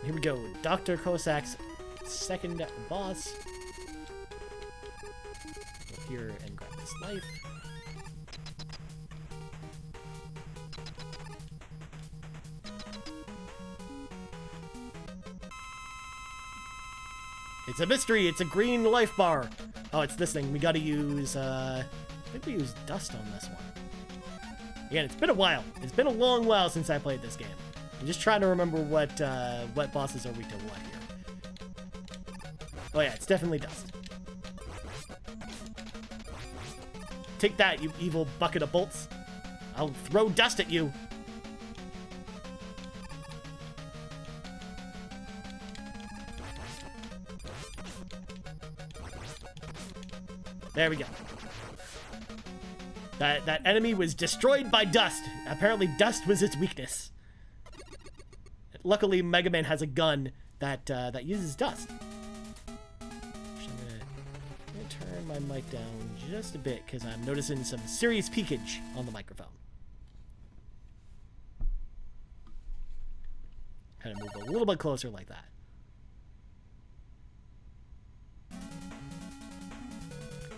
Here we go, Dr. Kosak's second boss. Go here and grab this life. It's a mystery. It's a green life bar. Oh, it's this thing. We gotta use, I think we use dust on this one. Again, it's been a while. It's been a long while since I played this game. I'm just trying to remember what bosses are weak to what here. Oh yeah, it's definitely dust. Take that, you evil bucket of bolts. I'll throw dust at you. There we go. That enemy was destroyed by dust. Apparently dust was its weakness. Luckily, Mega Man has a gun that uses dust. I'm gonna turn my mic down just a bit because I'm noticing some serious peakage on the microphone. Kind of move a little bit closer like that.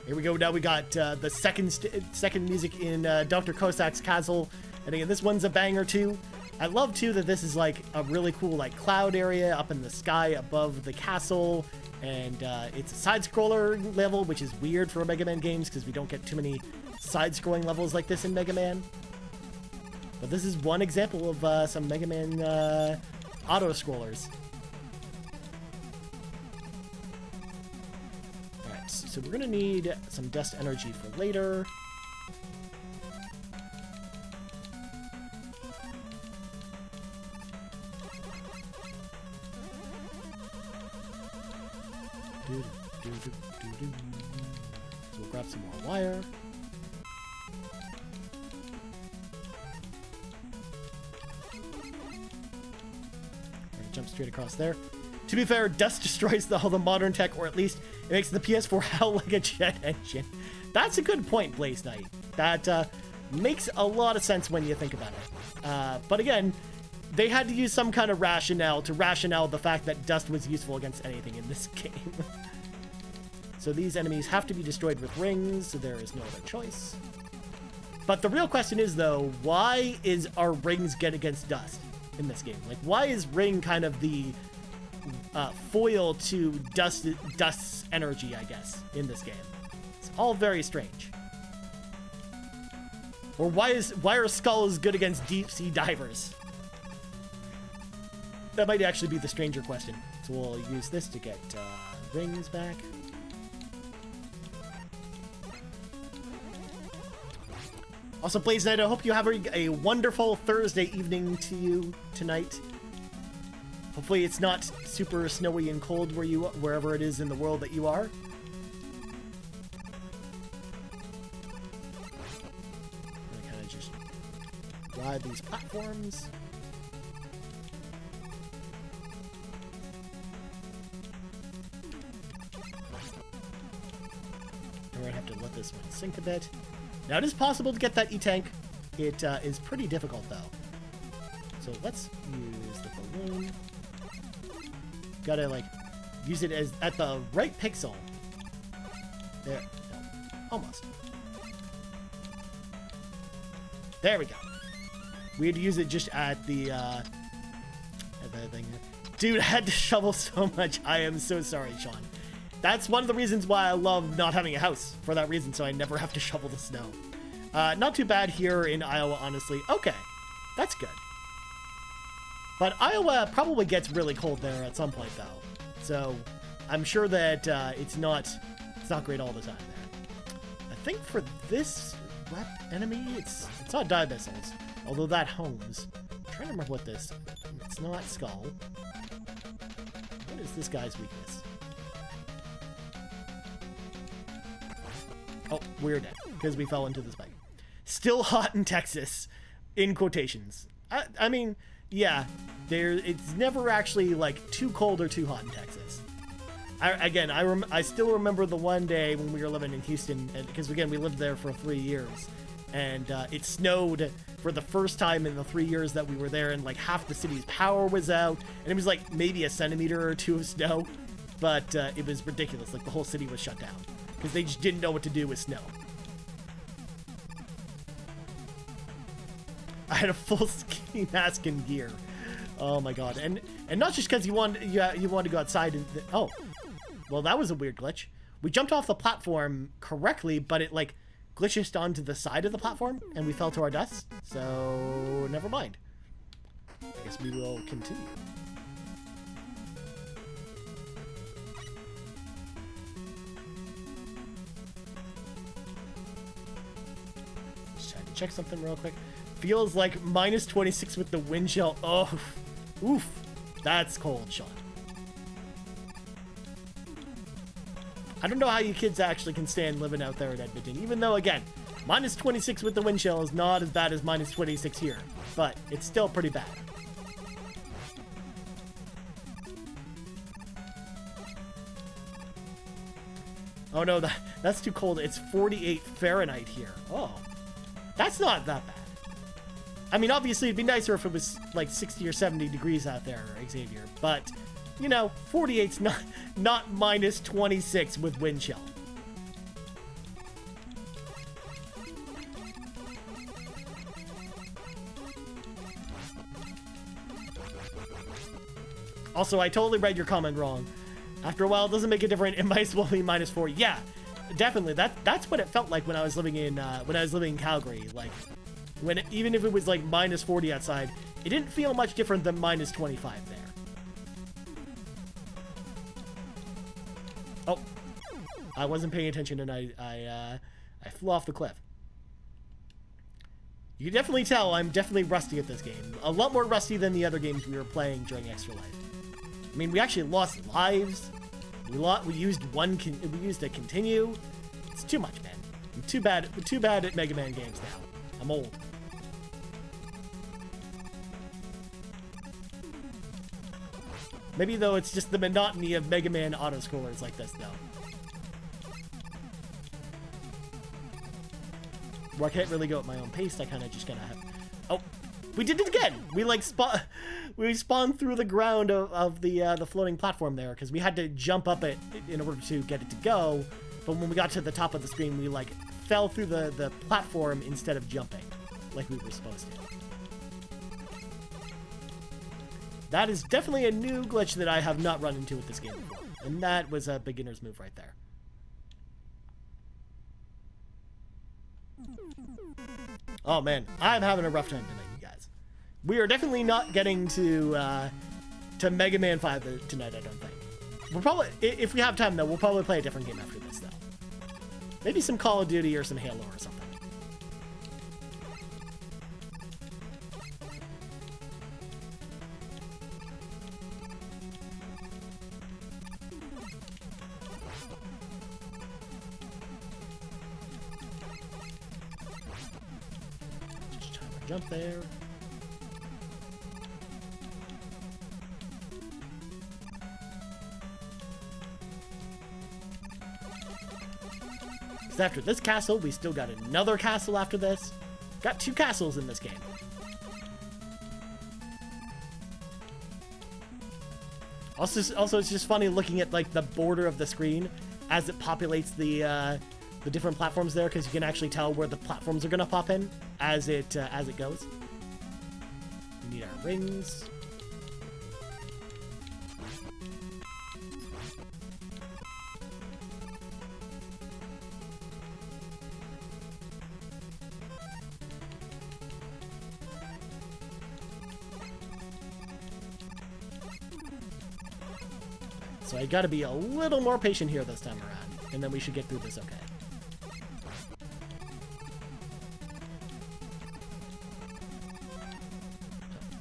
Here we go. Now we got the second music in Dr. Cossack's Castle, and again, this one's a banger too. I love too that this is like a really cool like cloud area up in the sky above the castle, and it's a side-scroller level, which is weird for Mega Man games because we don't get too many side-scrolling levels like this in Mega Man. But this is one example of some Mega Man auto-scrollers. So we're gonna need some dust energy for later. So we'll grab some more wire. Jump straight across there. To be fair, dust destroys all the modern tech, or at least it makes the PS4 howl like a jet engine. That's a good point, Blaze Knight. That makes a lot of sense when you think about it. But again, they had to use some kind of rationale to rationale the fact that dust was useful against anything in this game. So these enemies have to be destroyed with rings, so there is no other choice. But the real question is, though, why is our rings get against dust in this game? Like, why is ring kind of the foil to dust's energy, I guess, in this game? It's all very strange. Or why are skulls good against deep sea divers? That might actually be the stranger question. So we'll use this to get rings back. Also, Blaze Knight, I hope you have a wonderful Thursday evening to you tonight. Hopefully it's not super snowy and cold wherever it is in the world that you are. I'm gonna kind of just ride these platforms. We're gonna have to let this one sink a bit. Now, it is possible to get that E-Tank. It is pretty difficult, though. So let's use the balloon. Gotta, like, use it as at the right pixel. There. No. Almost. There we go. We had to use it just at the thing. Dude, I had to shovel so much. I am so sorry, Sean. That's one of the reasons why I love not having a house. For that reason, so I never have to shovel the snow. Not too bad here in Iowa, honestly. Okay, that's good. But Iowa probably gets really cold there at some point, though. So I'm sure that it's not great all the time there. I think for this enemy, it's not dive missiles, although that homes. I'm trying to remember what this. It's not skull. What is this guy's weakness? Oh, we're dead, because we fell into the spike. Still hot in Texas, in quotations. I mean, yeah, it's never actually, like, too cold or too hot in Texas. I still remember the one day when we were living in Houston, because, again, we lived there for 3 years, and it snowed for the first time in the 3 years that we were there, and, like, half the city's power was out, and it was, like, maybe a centimeter or two of snow, but it was ridiculous. Like, the whole city was shut down. Because they just didn't know what to do with snow. I had a full ski mask and gear. Oh my god. And not just because you want to go outside and... Oh. Well, that was a weird glitch. We jumped off the platform correctly, but it, like, glitched us onto the side of the platform, and we fell to our deaths. So, never mind. I guess we will continue. Just trying to check something real quick. Feels like minus 26 with the wind chill. Oh, oof. That's cold, Sean. I don't know how you kids actually can stand living out there in Edmonton, even though, again, minus 26 with the wind chill is not as bad as minus 26 here, but it's still pretty bad. Oh no, that's too cold. It's 48 Fahrenheit here. Oh, that's not that bad. I mean, obviously, it'd be nicer if it was like 60 or 70 degrees out there, Xavier, but, you know, 48's not minus 26 with wind chill. Also, I totally read your comment wrong. After a while, it doesn't make a difference. It might as well be minus 4. Yeah, definitely. That's what it felt like when I was living in Calgary. Like, even if it was like minus 40 outside, it didn't feel much different than minus 25 there. Oh, I wasn't paying attention and I flew off the cliff. You can definitely tell I'm definitely rusty at this game. A lot more rusty than the other games we were playing during Extra Life. I mean, we actually lost lives. We used a continue. It's too much, man. I'm too bad at Mega Man games now. I'm old. Maybe though it's just the monotony of Mega Man auto-scrollers like this though. Where I can't really go at my own pace, I kind of just gotta have... Oh, we did it again! We like we spawned through the ground of the floating platform there, because we had to jump up it in order to get it to go, but when we got to the top of the screen, we like fell through the platform instead of jumping, like we were supposed to. That is definitely a new glitch that I have not run into with this game before, and that was a beginner's move right there. Oh man, I'm having a rough time tonight, you guys. We are definitely not getting to Mega Man 5 tonight, I don't think. We'll probably, if we have time though, we'll probably play a different game after this though. Maybe some Call of Duty or some Halo or something. Just trying to jump there. After this castle, we still got another castle after this. Got 2 castles in this game. Also, it's just funny looking at like the border of the screen as it populates the different platforms there, because you can actually tell where the platforms are gonna pop in as it goes. We need our rings. So I gotta be a little more patient here this time around, and then we should get through this okay. So,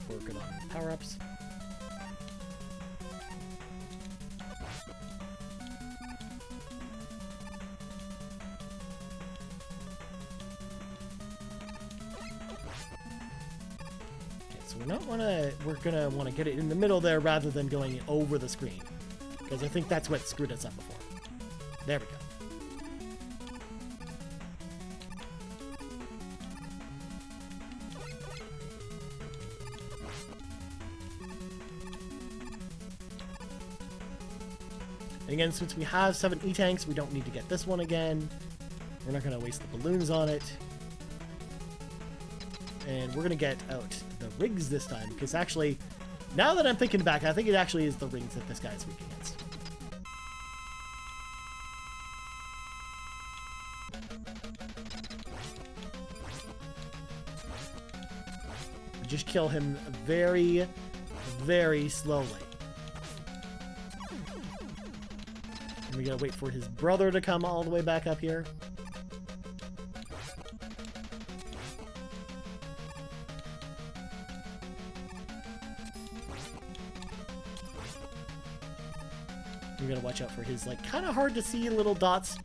working on power-ups. Okay, so we're gonna wanna get it in the middle there rather than going over the screen. Because I think that's what screwed us up before. There we go. And again, since we have 7 E-tanks, we don't need to get this one again. We're not going to waste the balloons on it. And we're going to get out the rigs this time, because actually, now that I'm thinking back, I think it actually is the rings that this guy is weak against. just kill him very, very slowly. And we gotta wait for his brother to come all the way back up here. We gotta watch out for his, like, kind of hard to see little dots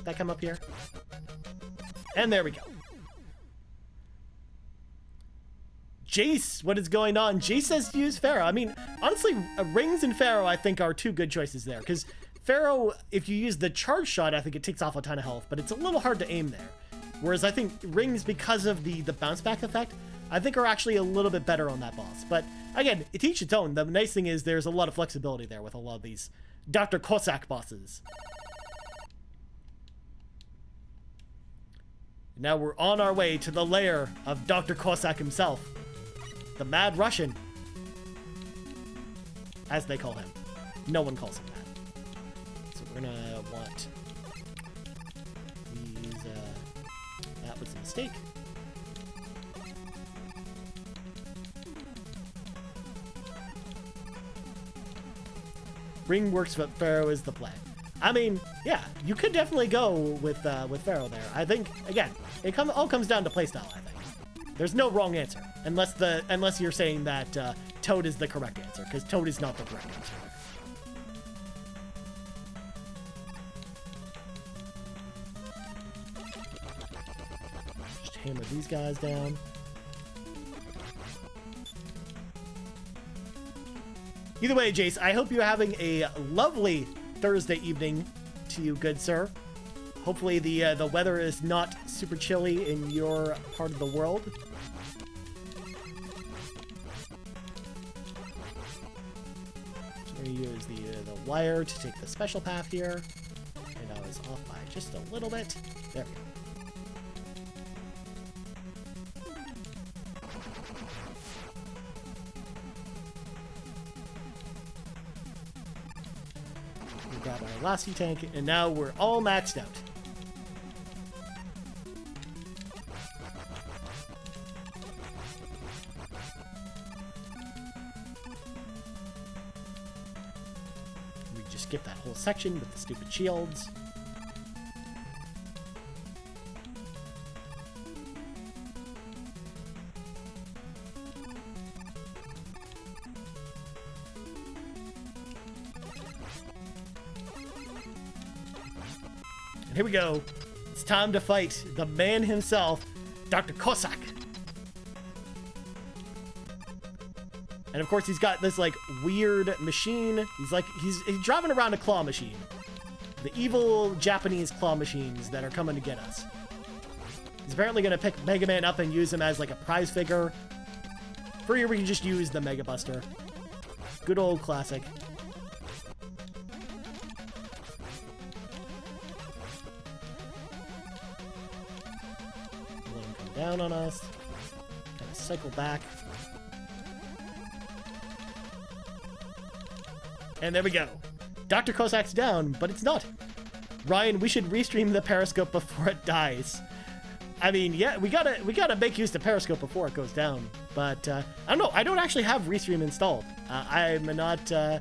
that come up here. And there we go. Jace, what is going on? Jace says to use Pharaoh. I mean, honestly, Rings and Pharaoh, I think, are two good choices there. Because Pharaoh, if you use the charge shot, I think it takes off a ton of health. But it's a little hard to aim there. Whereas I think Rings, because of the bounce back effect, I think are actually a little bit better on that boss. But again, it each its own. The nice thing is there's a lot of flexibility there with a lot of these Dr. Cossack bosses. Now we're on our way to the lair of Dr. Cossack himself. The Mad Russian. As they call him. No one calls him that. So we're gonna want these, that was a mistake. Ring works, but Pharaoh is the play. I mean, yeah, you could definitely go with Pharaoh there. I think, again, it all comes down to playstyle, I think. There's no wrong answer, unless you're saying that Toad is the correct answer, because Toad is not the correct answer. Just hammer these guys down. Either way, Jace, I hope you're having a lovely Thursday evening to you, good sir. Hopefully the weather is not super chilly in your part of the world. So we're going to use the wire to take the special path here. And I was off by just a little bit. There we go. Grab our Lassie tank, and now we're all maxed out. We just skip that whole section with the stupid shields. And here we go. It's time to fight the man himself, Dr. Cossack. And of course, he's got this like weird machine. He's driving around a claw machine. The evil Japanese claw machines that are coming to get us. He's apparently going to pick Mega Man up and use him as like a prize figure. For here, we can just use the Mega Buster. Good old classic. Down on us. Kind of cycle back. And there we go. Dr. Cossack's down, but it's not. Ryan, we should restream the Periscope before it dies. I mean, yeah, we gotta make use of Periscope before it goes down. But I don't know. I don't actually have Restream installed. I'm not. I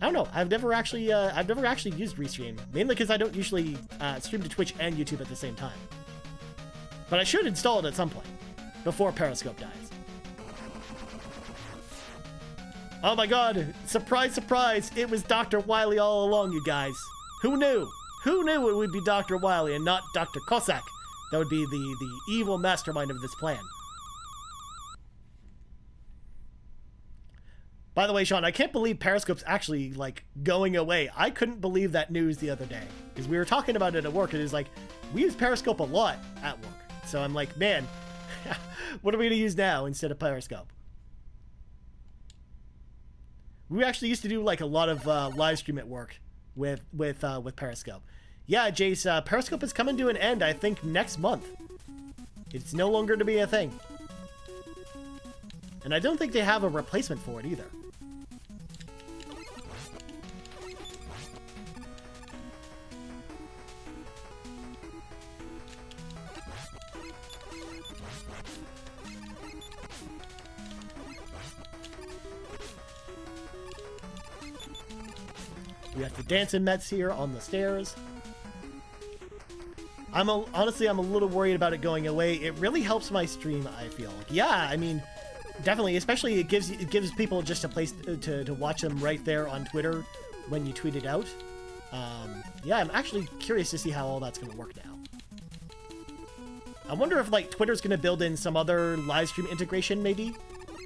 don't know. I've never actually used Restream, mainly because I don't usually stream to Twitch and YouTube at the same time. But I should install it at some point, before Periscope dies. Oh my god, surprise, surprise, it was Dr. Wily all along, you guys. Who knew? Who knew it would be Dr. Wily and not Dr. Cossack? That would be the evil mastermind of this plan. By the way, Sean, I can't believe Periscope's actually, like, going away. I couldn't believe that news the other day. Because we were talking about it at work, and it was like, we use Periscope a lot at work. So I'm like, man, what are we going to use now instead of Periscope? We actually used to do like a lot of live stream at work with Periscope. Yeah, Jace, Periscope is coming to an end, I think, next month. It's no longer to be a thing. And I don't think they have a replacement for it either. We have the dancing Mets here on the stairs. Honestly, I'm a little worried about it going away. It really helps my stream, I feel. Yeah, I mean, definitely, especially it gives people just a place to watch them right there on Twitter when you tweet it out. Yeah, I'm actually curious to see how all that's going to work now. I wonder if, like, Twitter's going to build in some other live stream integration, maybe,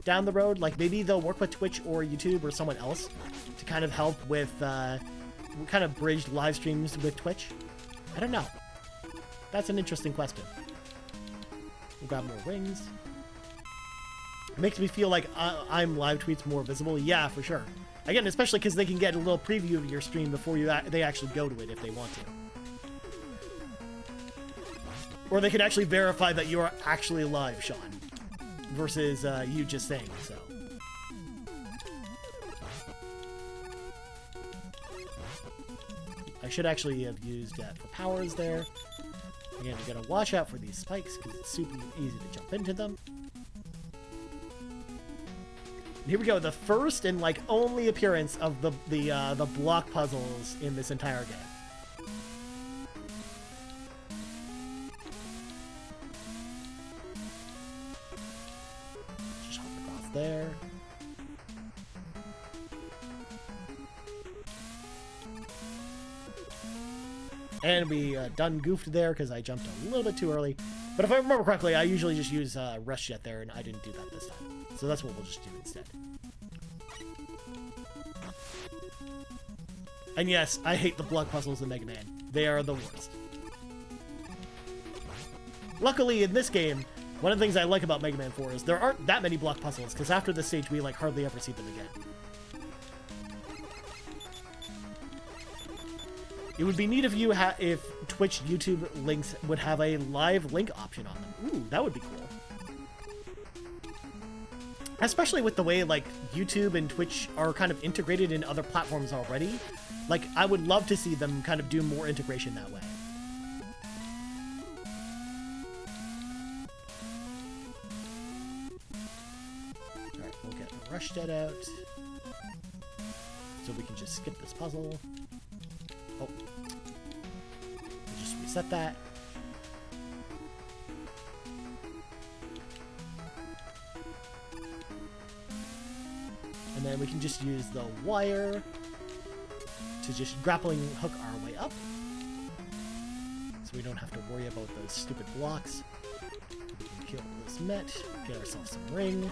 down the road. Like, maybe they'll work with Twitch or YouTube or someone else to kind of help with, kind of bridge live streams with Twitch. I don't know. That's an interesting question. We'll grab more rings. It makes me feel like I'm live tweets more visible. Yeah, for sure. Again, especially because they can get a little preview of your stream before they actually go to it if they want to. Or they can actually verify that you are actually live, Sean, versus you just saying so. I should actually have used for powers there. Again, you gotta watch out for these spikes because it's super easy to jump into them. And here we go, the first and like only appearance of the block puzzles in this entire game. Just hop across there. And we done goofed there because I jumped a little bit too early. But if I remember correctly, I usually just use Rush Jet there, and I didn't do that this time. So that's what we'll just do instead. And yes, I hate the block puzzles in Mega Man. They are the worst. Luckily, in this game, one of the things I like about Mega Man 4 is there aren't that many block puzzles, because after this stage, we like hardly ever see them again. It would be neat if Twitch, YouTube links would have a live link option on them. Ooh, that would be cool. Especially with the way, like, YouTube and Twitch are kind of integrated in other platforms already. Like, I would love to see them kind of do more integration that way. Alright, we'll get Rush Dead out. So we can just skip this puzzle. Oh. We'll just reset that. And then we can just use the wire to just grappling hook our way up. So we don't have to worry about those stupid blocks. We can kill this Met, get ourselves some ring.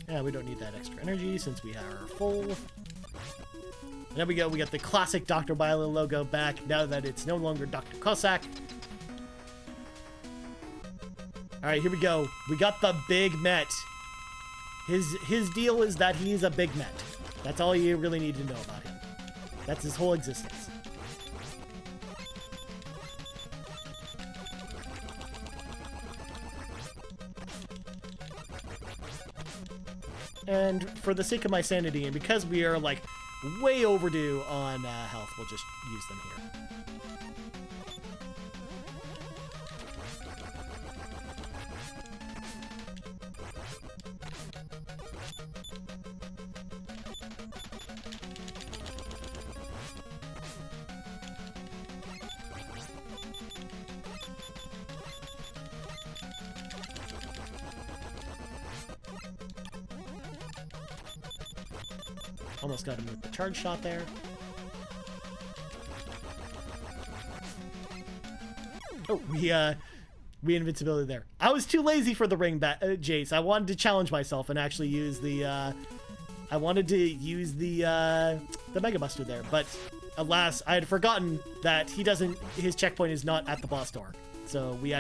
Yeah, we don't need that extra energy since we are full. And there we go, we got the classic Dr. Bilo logo back now that it's no longer Dr. Cossack. Alright, here we go. We got the Big Met. His deal is that he's a Big Met. That's all you really need to know about him. That's his whole existence. And for the sake of my sanity, and because we are, like, way overdue on health, we'll just use them here. Almost got him with the charge shot there. Oh, we invincibility there. I was too lazy for the ring Jace. I wanted to challenge myself and actually use the I wanted to use the Mega Buster there, but alas, I had forgotten that his checkpoint is not at the boss door. So we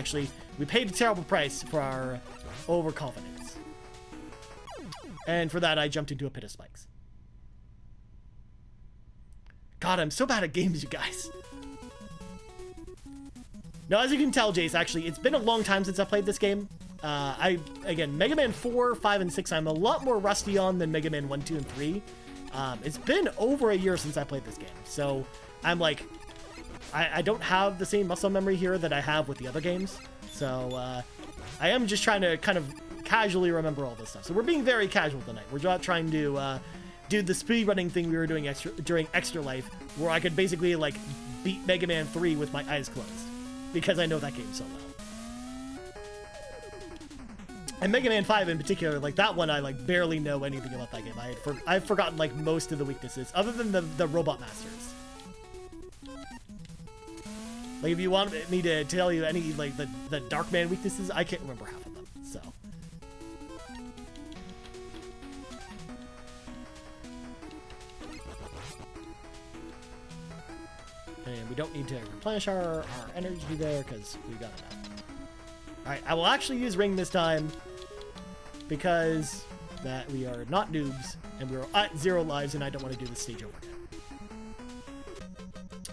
paid a terrible price for our overconfidence. And for that, I jumped into a pit of spikes. God, I'm so bad at games, you guys. Now, as you can tell, Jace, actually, it's been a long time since I played this game. Again, Mega Man 4, 5, and 6, I'm a lot more rusty on than Mega Man 1, 2, and 3. It's been over a year since I played this game. So, I'm like, I don't have the same muscle memory here that I have with the other games. So I am just trying to kind of casually remember all this stuff. So we're being very casual tonight. We're not trying to do the speedrunning thing we were doing during Extra Life, where I could basically like beat Mega Man 3 with my eyes closed, because I know that game so well. And Mega Man 5 in particular, like that one, I like barely know anything about that game. I've forgotten like most of the weaknesses, other than the Robot Masters. Like if you want me to tell you any like the Darkman weaknesses, I can't remember half of them. So. And we don't need to replenish our energy there because we got enough. Alright, I will actually use Ring this time because that we are not noobs and we're at 0 lives and I don't want to do this stage over again.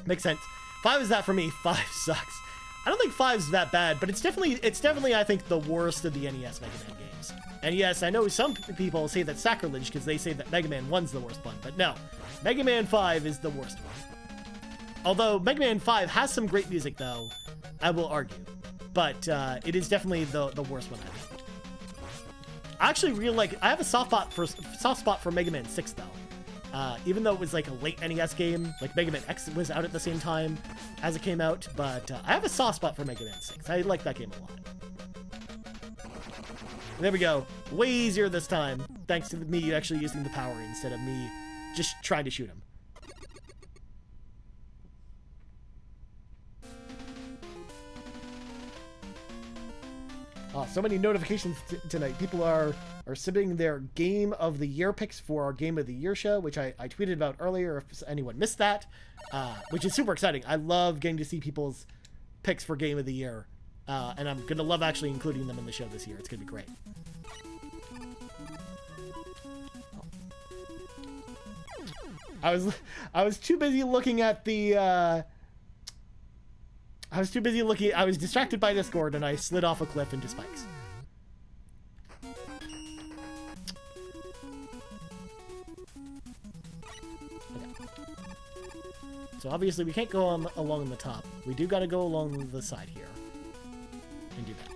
Makes sense. 5 is that for me. 5 sucks. I don't think 5's that bad, but it's definitely I think the worst of the NES Mega Man games. And yes, I know some people say that's sacrilege because they say that Mega Man 1's the worst one, but no. Mega Man 5 is the worst one. Although Mega Man 5 has some great music though, I will argue. But it is definitely the worst one I think. I actually really like, I have a soft spot for Mega Man 6 though. Even though it was like a late NES game, like Mega Man X was out at the same time as it came out, but I have a soft spot for Mega Man 6. I like that game a lot. There we go. Way easier this time, thanks to me actually using the power instead of me just trying to shoot him. Oh, so many notifications tonight. People are submitting their Game of the Year picks for our Game of the Year show, which I tweeted about earlier if anyone missed that, which is super exciting. I love getting to see people's picks for Game of the Year, and I'm going to love actually including them in the show this year. It's going to be great. I was too busy looking at the... I was distracted by Discord and I slid off a cliff into spikes. Okay. So obviously we can't go along the top. We do gotta go along the side here. And do that.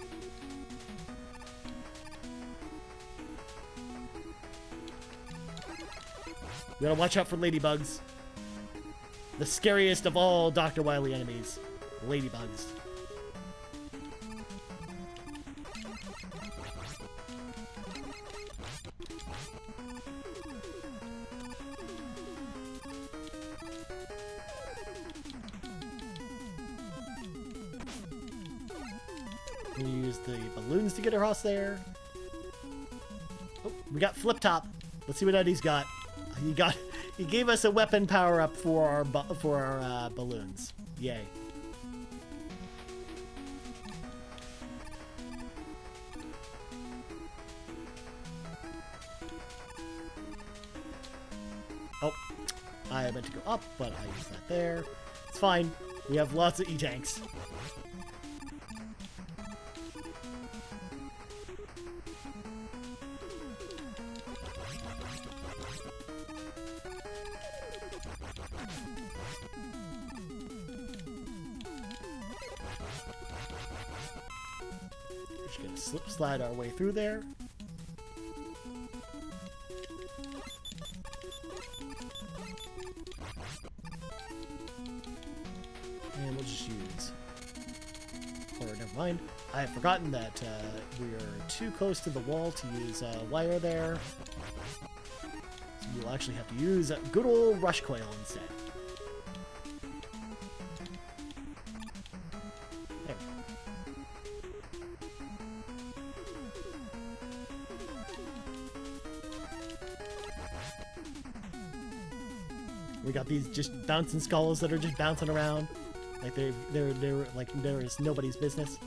We gotta watch out for ladybugs. The scariest of all Dr. Wily enemies. Ladybugs. We use the balloons to get across there. Oh, we got Flip Top. Let's see what Eddie's got. He gave us a weapon power up for our balloons. Yay. Oh, I meant to go up, but I used that there. It's fine. We have lots of E-tanks. We're just gonna slip slide our way through there. And we'll just use... Or never mind. I have forgotten that we are too close to the wall to use wire there. So we'll actually have to use good old rush coil instead. There. We got these just bouncing skulls that are just bouncing around. Like they're like there is nobody's business.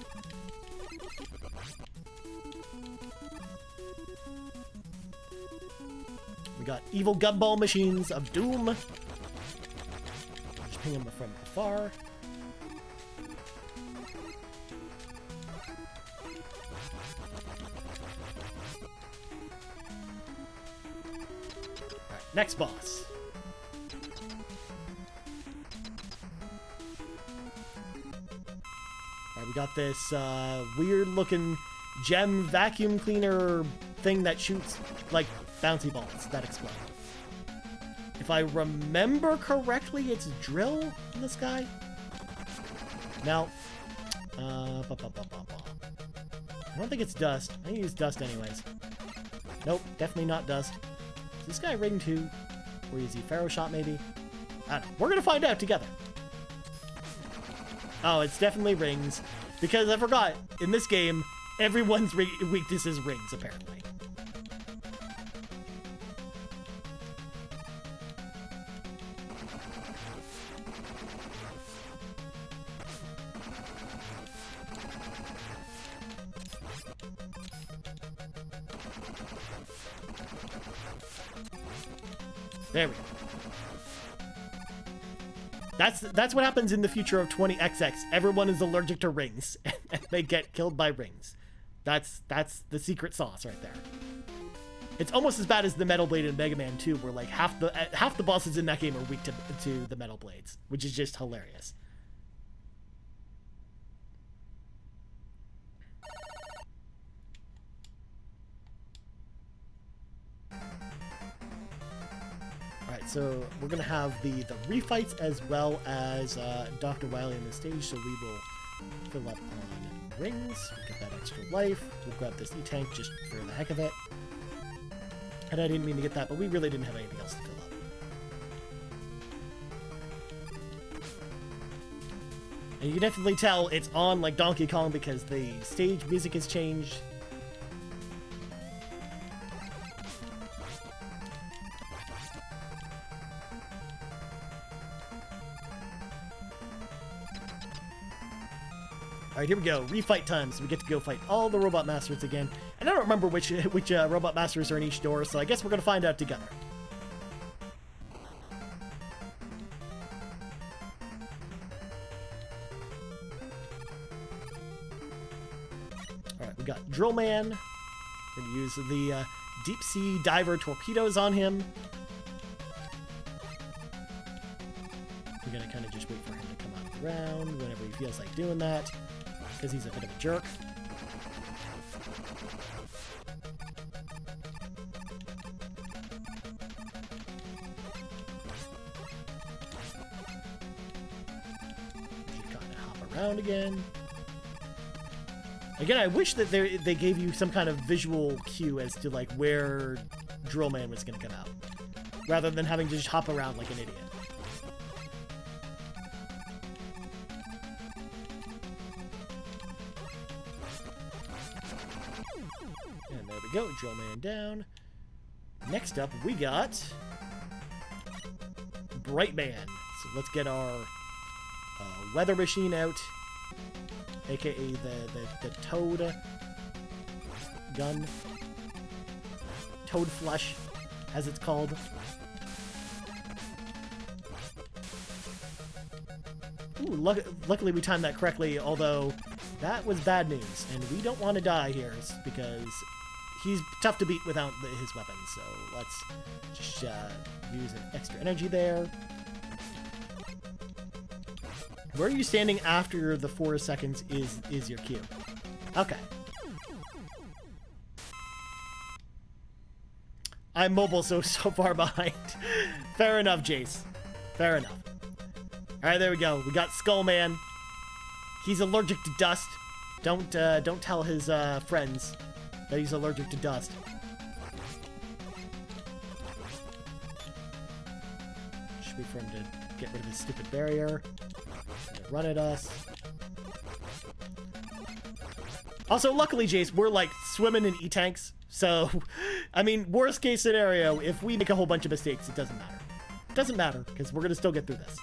We got evil gumball machines of doom. Just ping them from afar. Alright, next boss. got this weird-looking gem vacuum cleaner thing that shoots, like, bouncy balls that explode. If I remember correctly, it's drill in the sky? No. I don't think it's dust. I think it's dust anyways. Nope, definitely not dust. Is this guy ring 2? Or is he Pharaoh shot maybe? I don't know. We're gonna find out together. Oh, it's definitely rings. Because I forgot, in this game, everyone's weakness is rings, apparently. There we go. That's what happens in the future of 20XX. Everyone is allergic to rings, and they get killed by rings. That's the secret sauce right there. It's almost as bad as the Metal Blade in Mega Man 2, where like half the bosses in that game are weak to the Metal Blades, which is just hilarious. So we're going to have the refights as well as Dr. Wily on the stage, so we will fill up on rings, we'll get that extra life, we'll grab this E-Tank just for the heck of it. And I didn't mean to get that, but we really didn't have anything else to fill up. And you can definitely tell it's on like Donkey Kong because the stage music has changed. Alright, here we go. Refight time. So we get to go fight all the Robot Masters again. And I don't remember which Robot Masters are in each door, so I guess we're going to find out together. Alright, we got Drill Man. We're going to use the Deep Sea Diver Torpedoes on him. We're going to kind of just wait for him to come out of the ground whenever he feels like doing that, because he's a bit of a jerk. Just kind of hop around again. Again, I wish that they gave you some kind of visual cue as to like where Drill Man was going to come out, rather than having to just hop around like an idiot. Go, Drill Man down. Next up, we got Bright Man. So let's get our weather machine out, aka the Toad gun, Toad Flush, as it's called. Ooh, luckily we timed that correctly, although that was bad news, and we don't want to die here because he's tough to beat without his weapons, so let's just use an extra energy there. Where are you standing after the 4 seconds is your cue? Okay. I'm mobile, so far behind. Fair enough, Jace. Fair enough. Alright, there we go. We got Skull Man. He's allergic to dust. Don't tell his friends that he's allergic to dust. Should be for him to get rid of his stupid barrier. Run at us. Also, luckily, Jace, we're like swimming in E-Tanks. So, I mean, worst case scenario, if we make a whole bunch of mistakes, it doesn't matter. It doesn't matter, because we're going to still get through this.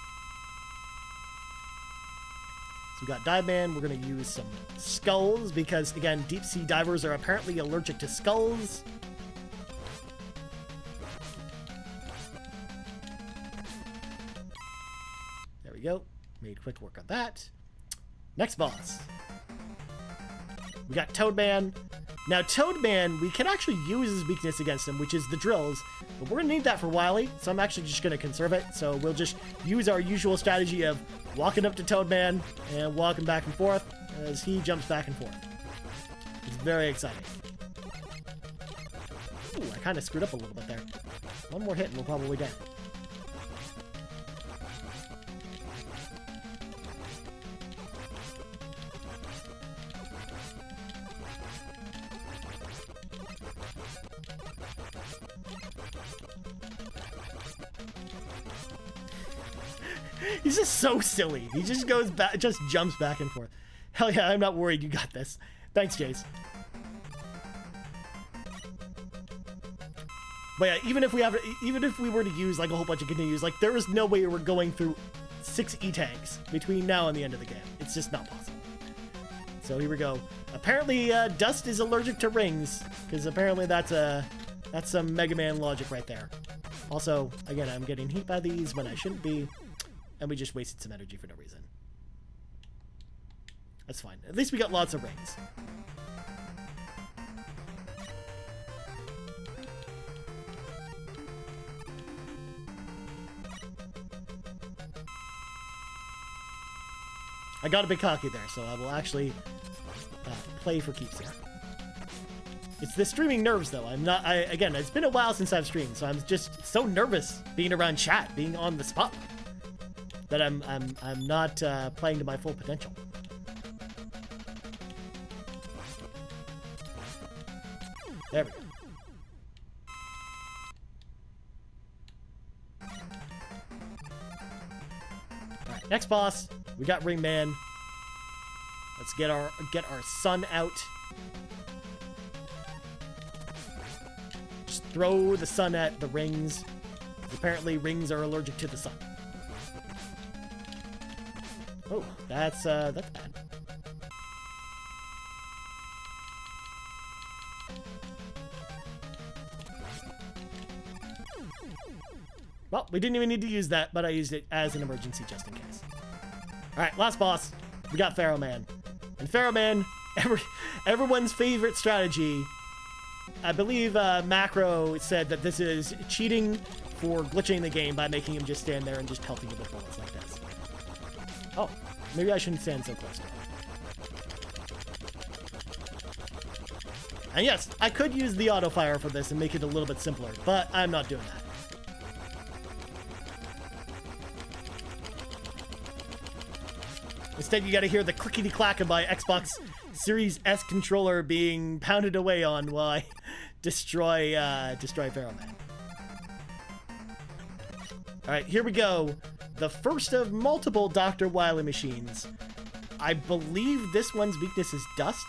So we got Dive Man. We're going to use some skulls because, again, deep sea divers are apparently allergic to skulls. There we go. Made quick work of that. Next boss. We got Toad Man. Now, Toad Man, we can actually use his weakness against him, which is the drills, but we're going to need that for Wily, so I'm actually just going to conserve it. So we'll just use our usual strategy of walking up to Toad Man and walking back and forth. as he jumps back and forth. It's very exciting. Ooh, I kind of screwed up a little bit there. One more hit and we're probably dead. He's just so silly. He just goes back, just jumps back and forth. Hell yeah, I'm not worried. You got this. Thanks, Jace. But yeah, even if we were to use like a whole bunch of continues, like there is no way we're going through 6 E-tanks between now and the end of the game. It's just not possible. So here we go. Apparently, Dust is allergic to rings, because apparently that's some Mega Man logic right there. Also, again, I'm getting hit by these when I shouldn't be. And we just wasted some energy for no reason. That's fine. At least we got lots of rings. I got a bit cocky there, so I will actually play for keeps here. It's the streaming nerves, though. Again, it's been a while since I've streamed, so I'm just so nervous being around chat, being on the spotlight, that I'm not playing to my full potential. There we go. Alright, next boss. We got Ring Man. Let's get our sun out. Just throw the sun at the rings. Apparently rings are allergic to the sun. Oh, that's bad. Well, we didn't even need to use that, but I used it as an emergency just in case. Alright, last boss. We got Pharaoh Man. And Pharaoh Man, everyone's favorite strategy. I believe Macro said that this is cheating for glitching the game by making him just stand there and just pelting him with bullets like this. Oh, maybe I shouldn't stand so close to him. And yes, I could use the auto fire for this and make it a little bit simpler, but I'm not doing that. Instead, you gotta hear the clickety-clack of my Xbox Series S controller being pounded away on while I destroy Pharaoh Man. Alright, here we go. The first of multiple Dr. Wily machines. I believe this one's weakness is dust,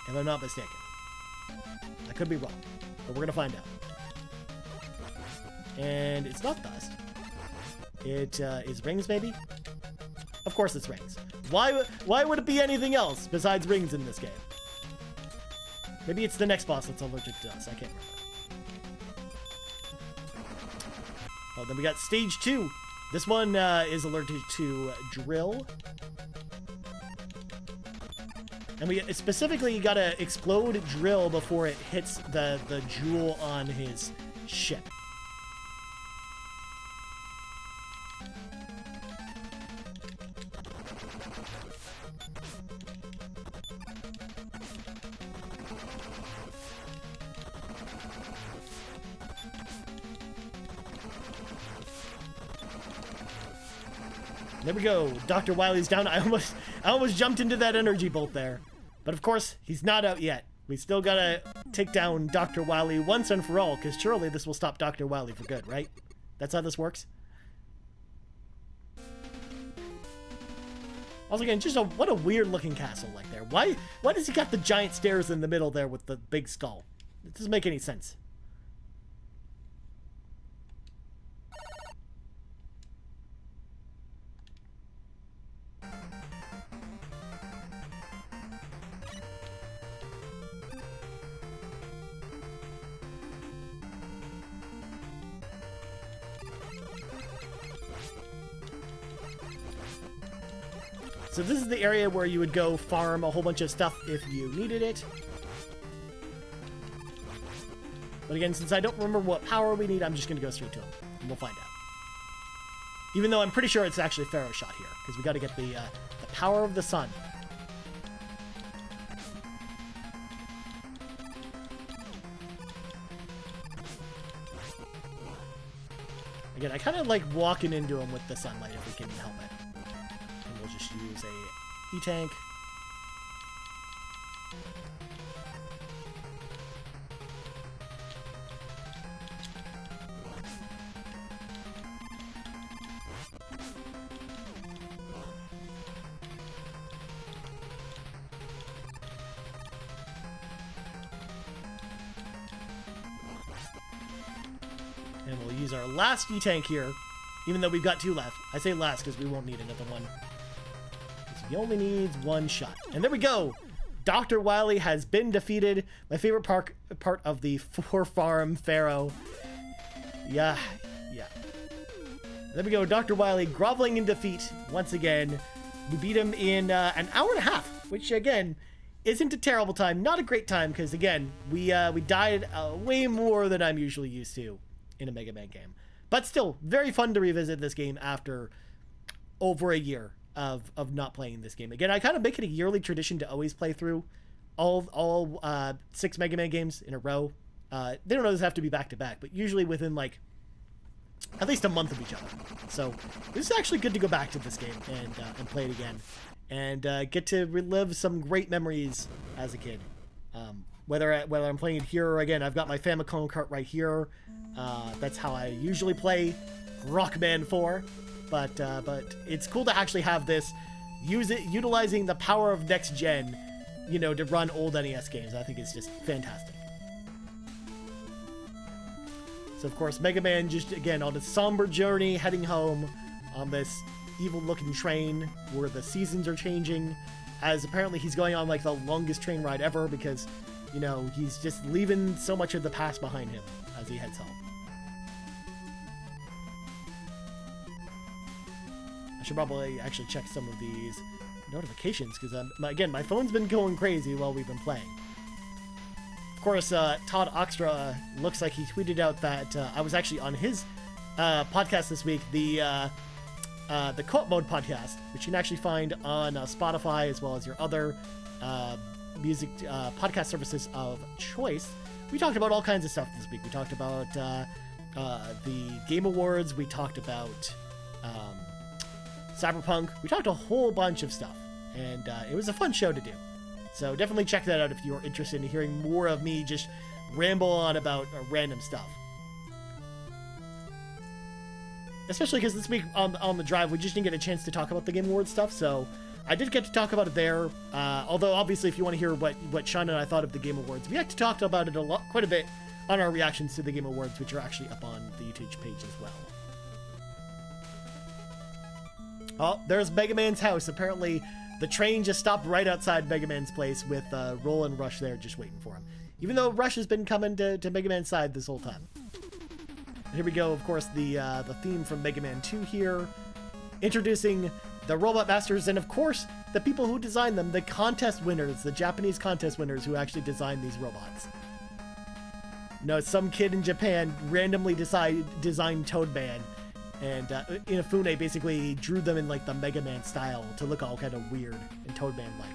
if I'm not mistaken. I could be wrong, but we're gonna find out. And it's not dust. It is rings, maybe? Of course it's rings. Why would it be anything else besides rings in this game? Maybe it's the next boss that's allergic to dust. I can't remember. Oh, then we got stage 2. This one is allergic to drill. And we specifically gotta explode drill before it hits the jewel on his ship. There we go. Dr. Wily's down. I almost jumped into that energy bolt there. But of course, he's not out yet. We still gotta take down Dr. Wily once and for all, because surely this will stop Dr. Wily for good, right? That's how this works? Also, again, just what a weird looking castle like there. Why does he got the giant stairs in the middle there with the big skull? It doesn't make any sense. So this is the area where you would go farm a whole bunch of stuff if you needed it. But again, since I don't remember what power we need, I'm just going to go straight to him, and we'll find out. Even though I'm pretty sure it's actually Pharaoh shot here, because we got to get the power of the sun. Again, I kind of like walking into him with the sunlight if we can help it. And we'll just use a E-tank. And we'll use our last E-tank here, even though we've got 2 left. I say last because we won't need another one. Because he only needs 1 shot. And there we go! Dr. Wily has been defeated. My favorite part of the 4-farm Pharaoh. Yeah. There we go, Dr. Wily groveling in defeat once again. We beat him in an hour and a half, which again isn't a terrible time. Not a great time because again we died way more than I'm usually used to in a Mega Man game, but still very fun to revisit this game after over a year of not playing this game again. I kind of make it a yearly tradition to always play through all 6 Mega Man games in a row. They don't always have to be back to back, but usually within like at least a month of each other. So this is actually good to go back to this game and play it again and get to relive some great memories as a kid. Whether I'm playing it here or again, I've got my Famicom cart right here. That's how I usually play Rockman 4. But it's cool to actually have this, utilizing the power of next gen, you know, to run old NES games. I think it's just fantastic. So of course, Mega Man just again on a somber journey heading home on this evil-looking train where the seasons are changing, as apparently he's going on like the longest train ride ever because, you know, he's just leaving so much of the past behind him as he heads home. I should probably actually check some of these notifications because again, my phone's been going crazy while we've been playing. Of course, Todd Oxtra looks like he tweeted out that I was actually on his podcast this week, the Co-op Mode podcast, which you can actually find on Spotify as well as your other music podcast services of choice. We talked about all kinds of stuff this week. We talked about the Game Awards. We talked about Cyberpunk. We talked a whole bunch of stuff, and it was a fun show to do. So definitely check that out if you're interested in hearing more of me just ramble on about random stuff. Especially because this week on the drive, we just didn't get a chance to talk about the Game Awards stuff, so I did get to talk about it there. Although, obviously, if you want to hear what Sean and I thought of the Game Awards, we actually talked about it quite a bit on our reactions to the Game Awards, which are actually up on the YouTube page as well. Oh, there's Mega Man's house. Apparently, the train just stopped right outside Mega Man's place with Roll and Rush there just waiting for him. Even though Rush has been coming to Mega Man's side this whole time. And here we go, of course, the theme from Mega Man 2 here. Introducing the Robot Masters and, of course, the people who designed them, the contest winners, the Japanese contest winners who actually designed these robots. You know, some kid in Japan randomly designed Toadman, and Inafune basically drew them in like the Mega Man style to look all kind of weird and Toadman-like.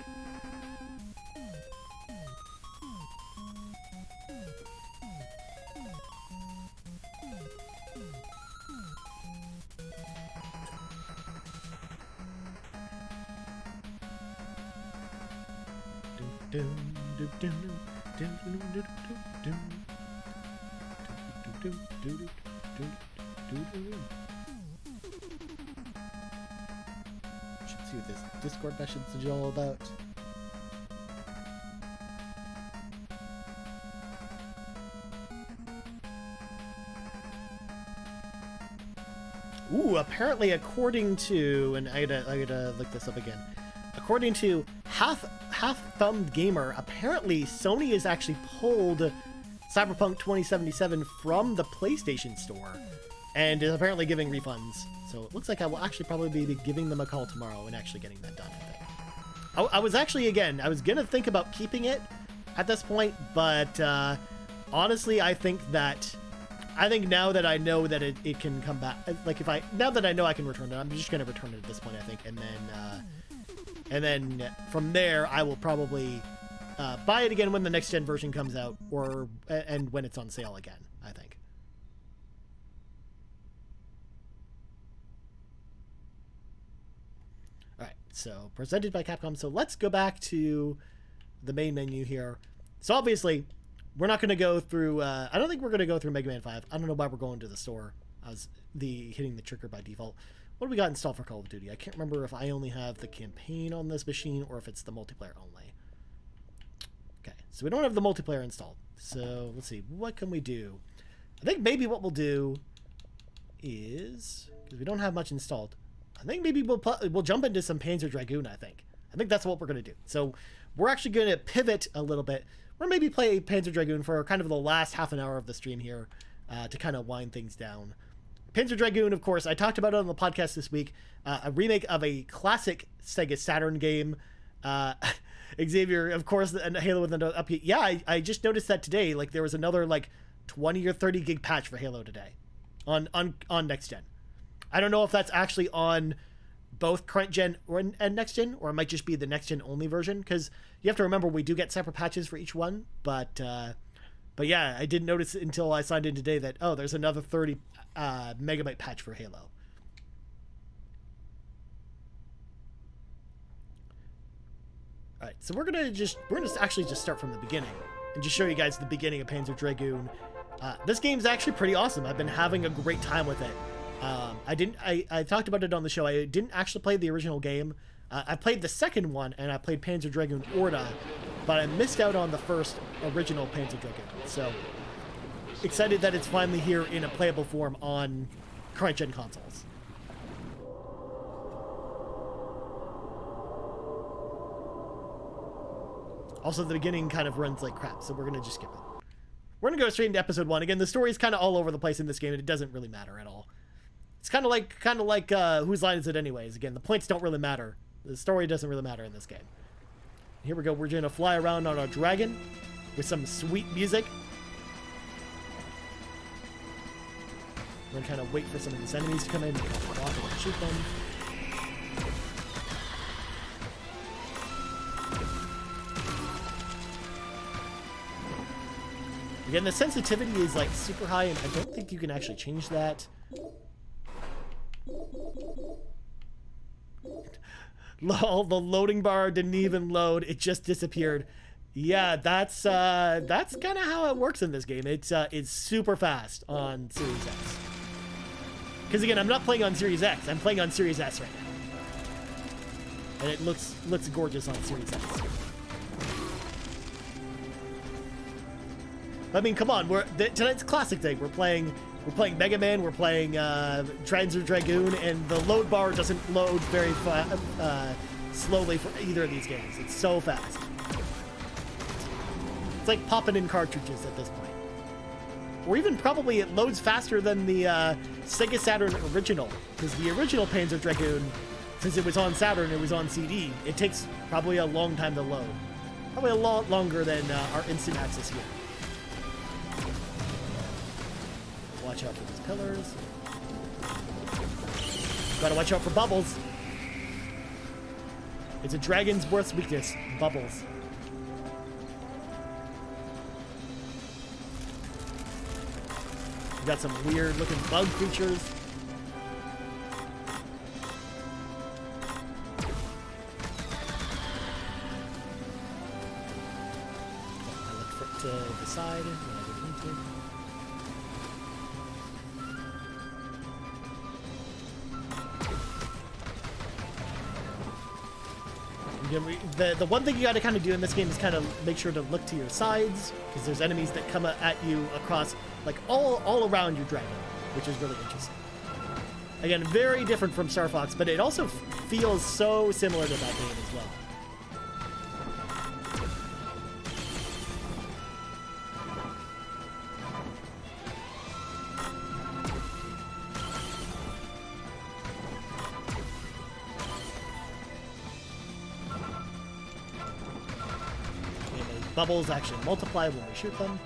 Should see what this Discord message is all about. Ooh, apparently according to, and I gotta look this up again. According to Half-Thumbed Gamer, apparently Sony has actually pulled Cyberpunk 2077 from the PlayStation Store and is apparently giving refunds. So it looks like I will actually probably be giving them a call tomorrow and actually getting that done, I think. I was actually, again, I was going to think about keeping it at this point, but honestly, I think now that I know that it can come back, like now that I know I can return it, I'm just going to return it at this point, I think, and then from there, I will probably buy it again when the next gen version comes out, and when it's on sale again, I think. So presented by Capcom. So let's go back to the main menu here. So obviously, we're not going to go through. I don't think we're going to go through Mega Man 5. I don't know why we're going to the store. I was hitting the trigger by default. What do we got installed for Call of Duty? I can't remember if I only have the campaign on this machine or if it's the multiplayer only. Okay, so we don't have the multiplayer installed. So let's see, what can we do? I think maybe what we'll do is, because we don't have much installed, I think maybe we'll jump into some Panzer Dragoon, I think that's what we're going to do. So we're actually going to pivot a little bit. Or maybe play Panzer Dragoon for kind of the last half an hour of the stream here to kind of wind things down. Panzer Dragoon, of course, I talked about it on the podcast this week. A remake of a classic Sega Saturn game. Xavier, of course, and Halo with another update. Yeah, I just noticed that today. Like there was another like 20 or 30 gig patch for Halo today on next gen. I don't know if that's actually on both current gen and next gen, or it might just be the next gen only version, because you have to remember we do get separate patches for each one. But yeah, I didn't notice until I signed in today that there's another 30 megabyte patch for Halo. All right, so we're gonna actually just start from the beginning and just show you guys the beginning of Panzer Dragoon. This game's actually pretty awesome. I've been having a great time with it. I talked about it on the show. I didn't actually play the original game. I played the second one, and I played Panzer Dragoon Orta, but I missed out on the first original Panzer Dragoon. So excited that it's finally here in a playable form on current gen consoles. Also, the beginning kind of runs like crap, so we're going to just skip it. We're going to go straight into episode 1. Again, the story is kind of all over the place in this game, and it doesn't really matter at all. It's kind of like whose line is it anyways? Again, the points don't really matter. The story doesn't really matter in this game. Here we go. We're going to fly around on our dragon with some sweet music. We're going to kind of wait for some of these enemies to come in and walk and shoot them. Again, the sensitivity is like super high, and I don't think you can actually change that. Lol, the loading bar didn't even load. It just disappeared. Yeah, that's kind of how it works in this game. It's super fast on Series X. Because again, I'm not playing on Series X. I'm playing on Series S right now. And it looks gorgeous on Series X. I mean, come on, tonight's classic day. We're playing Mega Man, we're playing Panzer Dragoon, and the load bar doesn't load very slowly for either of these games. It's so fast. It's like popping in cartridges at this point. Or even probably it loads faster than the Sega Saturn original, because the original Panzer Dragoon, since it was on Saturn, it was on CD, it takes probably a long time to load. Probably a lot longer than our instant access here. Watch out for these pillars. Gotta watch out for bubbles. It's a dragon's worst weakness, bubbles. We got some weird looking bug creatures. I look to the side when I get into. The one thing you got to kind of do in this game is kind of make sure to look to your sides, because there's enemies that come at you across, like all around your dragon, which is really interesting. Again, very different from Star Fox, but it also feels so similar to that game as well. Bubbles actually multiply when we shoot them.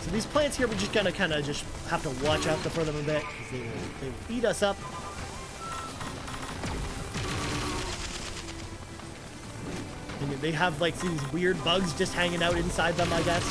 So these plants here, we're just gonna kind of just have to watch out for them a bit, because they will eat us up. And they have like these weird bugs just hanging out inside them, I guess.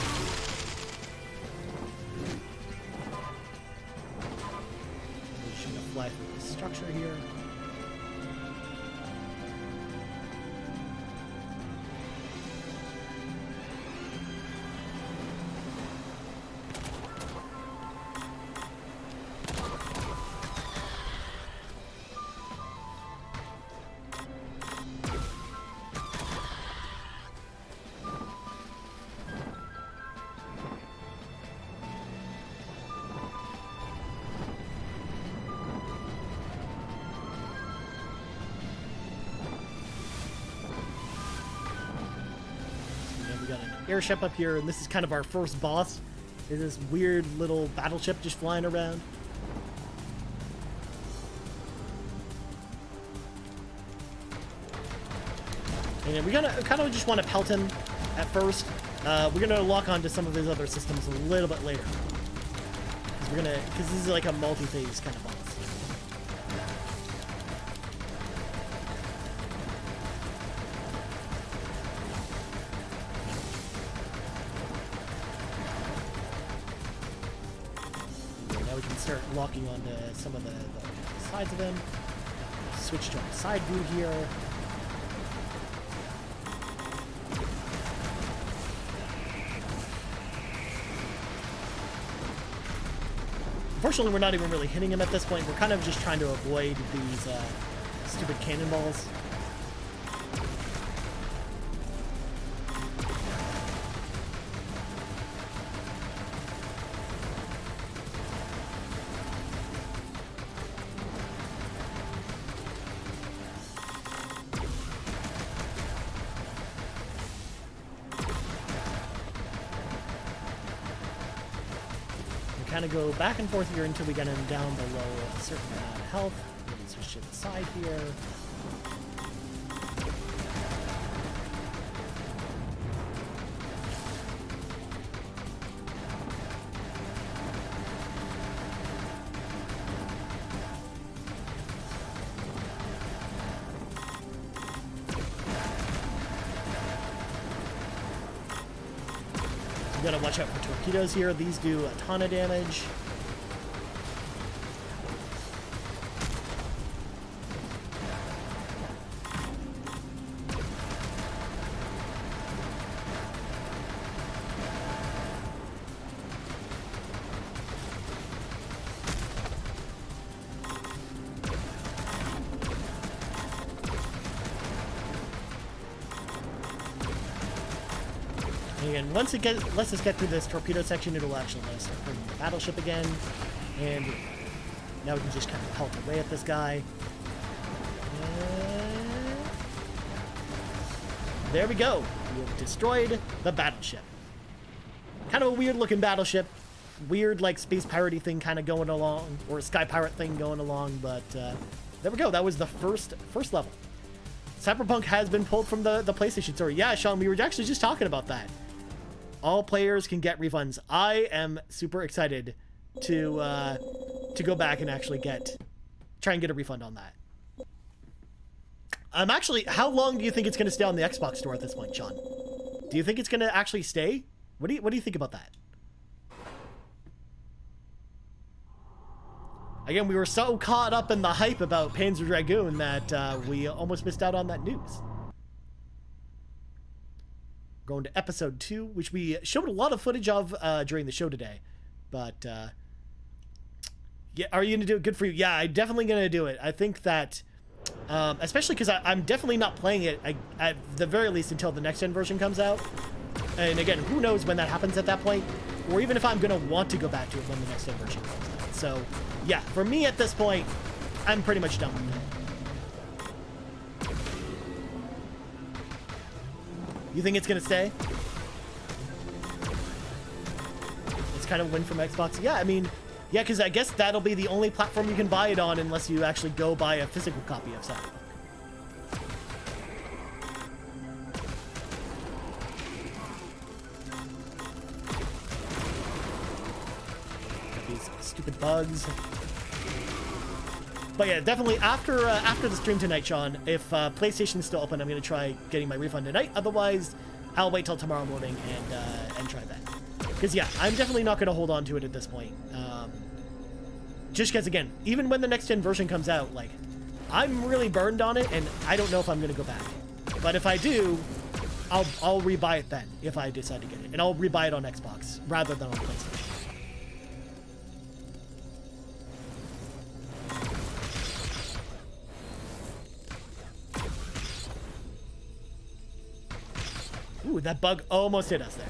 airship up here, and this is kind of our first boss. Is this weird little battleship just flying around. And we're gonna kind of just want to pelt him at first. We're gonna lock onto some of his other systems a little bit later. Because this is like a multi-phase kind of boss. Now we can start locking onto some of the sides of him. Switch to our side view here. Unfortunately, we're not even really hitting him at this point. We're kind of just trying to avoid these stupid cannonballs. Kind of go back and forth here until we get him down below a certain amount of health. We can switch to the side here. You gotta watch out for torpedoes here. These do a ton of damage. And once it lets us get through this torpedo section, it'll actually let us start bringing the battleship again. And now we can just kind of pelt away at this guy. And there we go. We have destroyed the battleship. Kind of a weird looking battleship. Weird like space piratey thing kind of going along, or a sky pirate thing going along, but there we go. That was the first level. Cyberpunk has been pulled from the PlayStation Store. Yeah, Sean, we were actually just talking about that. All players can get refunds. I am super excited to go back and actually try and get a refund on that. Actually, how long do you think it's going to stay on the Xbox Store at this point, Sean? Do you think it's going to actually stay? What do you think about that? Again, we were so caught up in the hype about Panzer Dragoon that we almost missed out on that news. Going to episode 2, which we showed a lot of footage of during the show today. But, yeah, are you going to do it? Good for you. Yeah, I'm definitely going to do it. I think that, especially because I'm definitely not playing it at the very least until the next-gen version comes out. And again, who knows when that happens at that point, or even if I'm going to want to go back to it when the next-gen version comes out. So, yeah, for me at this point, I'm pretty much done with it. You think it's going to stay? It's kind of a win from Xbox. Yeah, I mean, yeah, because I guess that'll be the only platform you can buy it on unless you actually go buy a physical copy of Cyberpunk. Got these stupid bugs. But yeah, definitely after the stream tonight, Sean, if PlayStation's still open, I'm going to try getting my refund tonight. Otherwise, I'll wait till tomorrow morning and try that. Because yeah, I'm definitely not going to hold on to it at this point. Just because, again, even when the next-gen version comes out, like, I'm really burned on it, and I don't know if I'm going to go back. But if I do, I'll rebuy it then, if I decide to get it. And I'll rebuy it on Xbox, rather than on PlayStation. Ooh, that bug almost hit us there.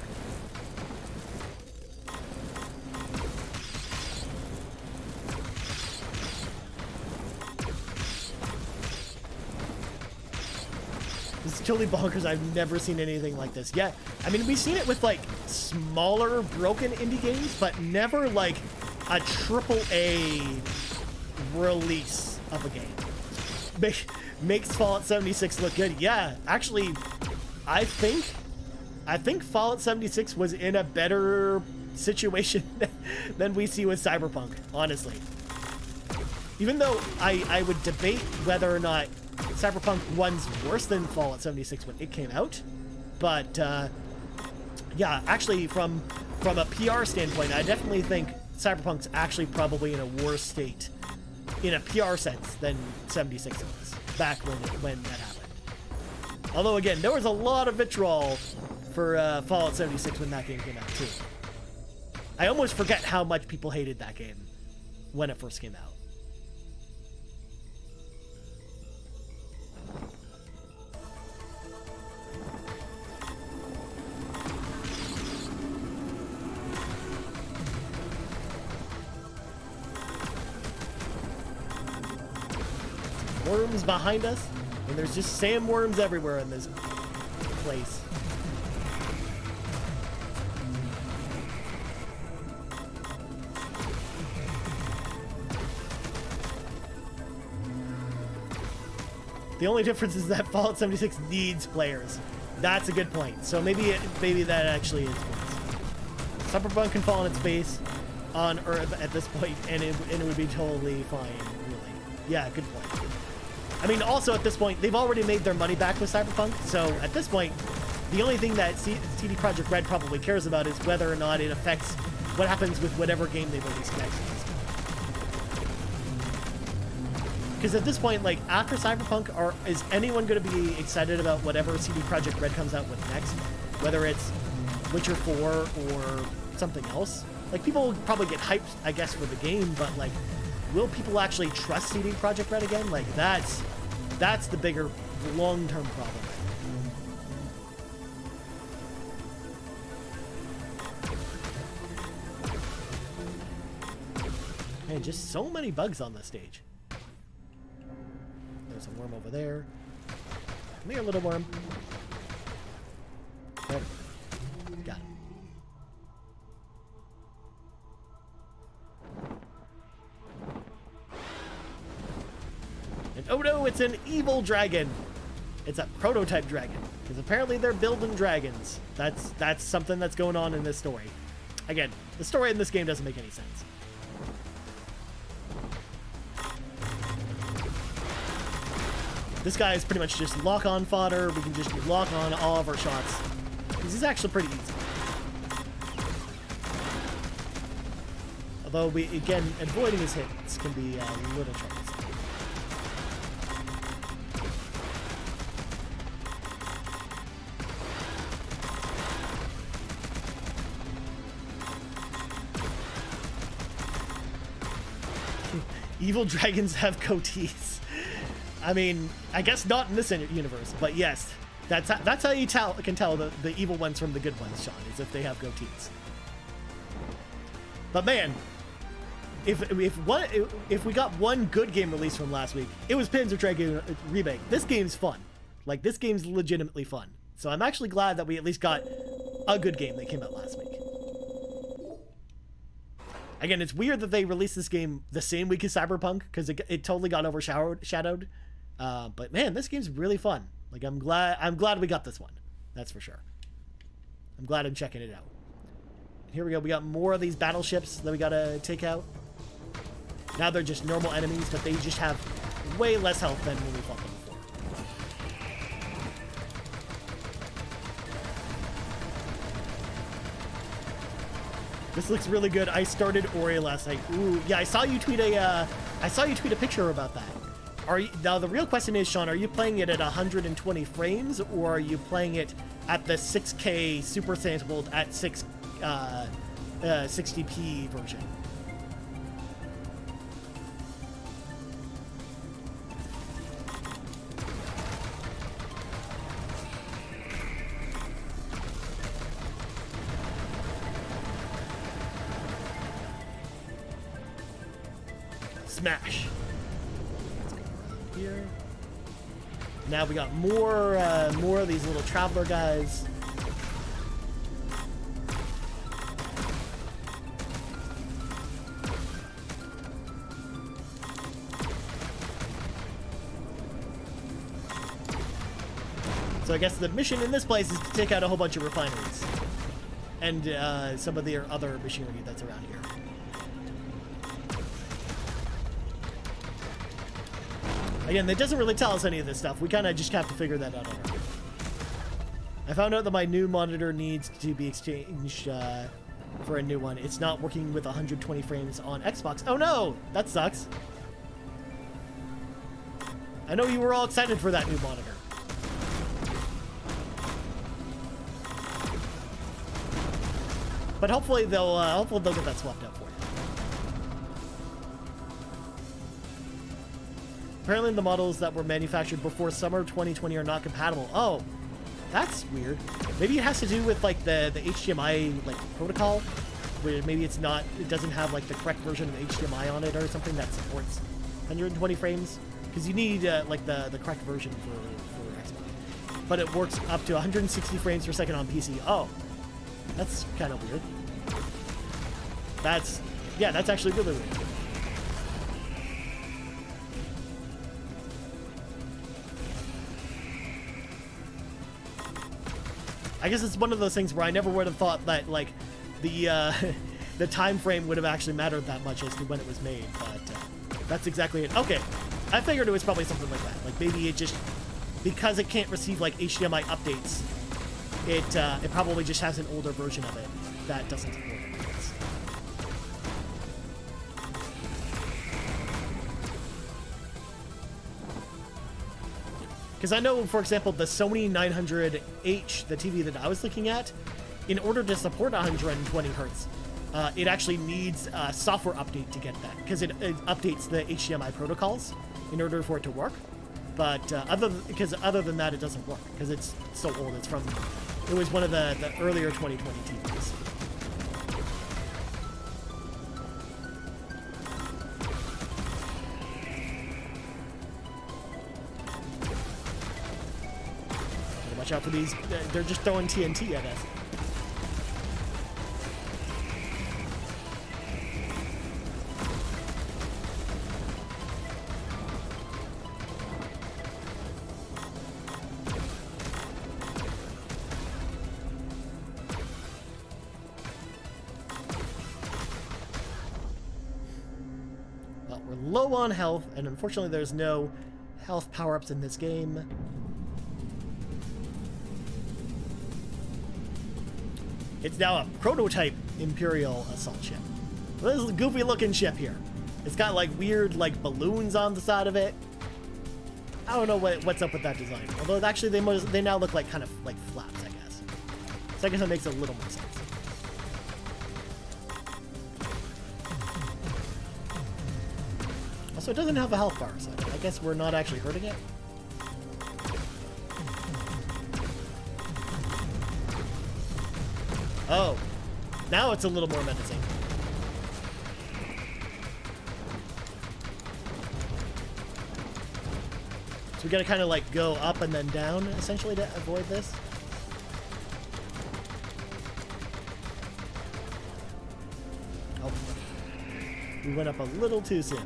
totally bonkers. I've never seen anything like this. Yeah, I mean, we've seen it with, like, smaller, broken indie games, but never, like, a AAA release of a game. Makes Fallout 76 look good. Yeah, actually, I think Fallout 76 was in a better situation than we see with Cyberpunk, honestly. Even though I would debate whether or not Cyberpunk 1's worse than Fallout 76 when it came out. But, yeah, actually, from a PR standpoint, I definitely think Cyberpunk's actually probably in a worse state in a PR sense than 76 was back when that happened. Although, again, there was a lot of vitriol for Fallout 76 when that game came out, too. I almost forget how much people hated that game when it first came out. Worms behind us, and there's just sandworms everywhere in this place. The only difference is that Fallout 76 needs players. That's a good point. So maybe that actually is worse. Cyberpunk can fall on its face on Earth at this point, and it would be totally fine, really. Yeah, good point. I mean, also at this point, they've already made their money back with Cyberpunk, so at this point, the only thing that CD Projekt Red probably cares about is whether or not it affects what happens with whatever game they release next. Because at this point, like, after Cyberpunk, is anyone going to be excited about whatever CD Projekt Red comes out with next? Whether it's Witcher 4 or something else? Like, people will probably get hyped, I guess, for the game, but, like, will people actually trust CD Projekt Red again? Like, that's the bigger long-term problem. Man, just so many bugs on this stage. There's a worm over there. Come here, little worm. There. Got it. And oh no, it's an evil dragon. It's a prototype dragon. Because apparently they're building dragons. That's something that's going on in this story. Again, the story in this game doesn't make any sense. This guy is pretty much just lock-on fodder. We can just lock on all of our shots. This is actually pretty easy. Although, again, avoiding his hits can be a little troublesome. Evil dragons have goatees. I mean, I guess not in this universe, but yes, that's how you can tell the evil ones from the good ones, Sean, is if they have goatees. But man, if we got one good game released from last week, it was Panzer Dragoon Remake. This game's fun. Like, this game's legitimately fun. So I'm actually glad that we at least got a good game that came out last week. Again, it's weird that they released this game the same week as Cyberpunk, because it totally got overshadowed. But man, this game's really fun. Like, I'm glad we got this one. That's for sure. I'm glad I'm checking it out. Here we go. We got more of these battleships that we gotta take out. Now they're just normal enemies, but they just have way less health than when we fought them before. This looks really good. I started Ori last night. Ooh, yeah, I saw you tweet a picture about that. Now the real question is, Sean, are you playing it at 120 frames, or are you playing it at the 6K super sampled at 60p version? Smash. Let's go around here. Now we got more of these little traveler guys. So I guess the mission in this place is to take out a whole bunch of refineries. And some of their other machinery that's around here. Again, that doesn't really tell us any of this stuff. We kind of just have to figure that out on our own. I found out that my new monitor needs to be exchanged for a new one. It's not working with 120 frames on Xbox. Oh no! That sucks. I know you were all excited for that new monitor. But hopefully they'll get that swapped out for you. Apparently the models that were manufactured before summer 2020 are not compatible. Oh, that's weird. Maybe it has to do with like the HDMI like protocol, where maybe it doesn't have like the correct version of HDMI on it or something that supports 120 frames. Because you need like the correct version for Xbox. But it works up to 160 frames per second on PC. Oh. That's kind of weird. That's actually really weird. I guess it's one of those things where I never would have thought that like the the time frame would have actually mattered that much as to when it was made, but that's exactly it. Okay, I figured it was probably something like that. Like maybe it just, because it can't receive like HDMI updates, it probably just has an older version of it that doesn't support it. Because I know, for example, the Sony 900H, the TV that I was looking at, in order to support 120 hertz, it actually needs a software update to get that, because it updates the HDMI protocols in order for it to work. But other than that, it doesn't work because it's so old. It was one of the earlier 2020 TVs. Watch out for these. They're just throwing TNT at us. Well, we're low on health, and unfortunately there's no health power-ups in this game. It's now a prototype Imperial assault ship. This is a goofy looking ship here. It's got like weird like balloons on the side of it. I don't know what's up with that design. Although actually they now look like kind of like flaps, I guess. So I guess that makes a little more sense. Also, it doesn't have a health bar, so I guess we're not actually hurting it. Oh, now it's a little more menacing. So we gotta kind of like go up and then down, essentially, to avoid this. Oh, we went up a little too soon.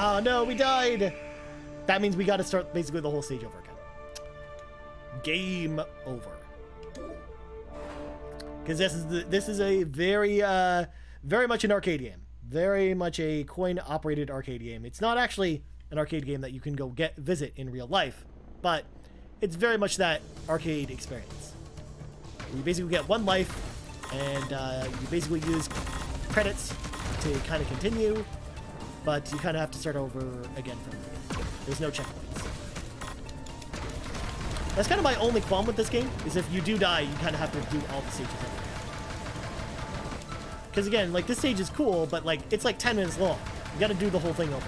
Oh no, we died! That means we gotta start basically the whole stage over again. Game over. Because this is a very much an arcade game. Very much a coin-operated arcade game. It's not actually an arcade game that you can go visit in real life, but it's very much that arcade experience. You basically get one life, and you basically use credits to kind of continue. But you kind of have to start over again from the beginning. There's no checkpoints. That's kind of my only qualm with this game, is if you do die, you kind of have to do all the stages over. Because again, like, this stage is cool, but like, it's like 10 minutes long. You gotta do the whole thing over.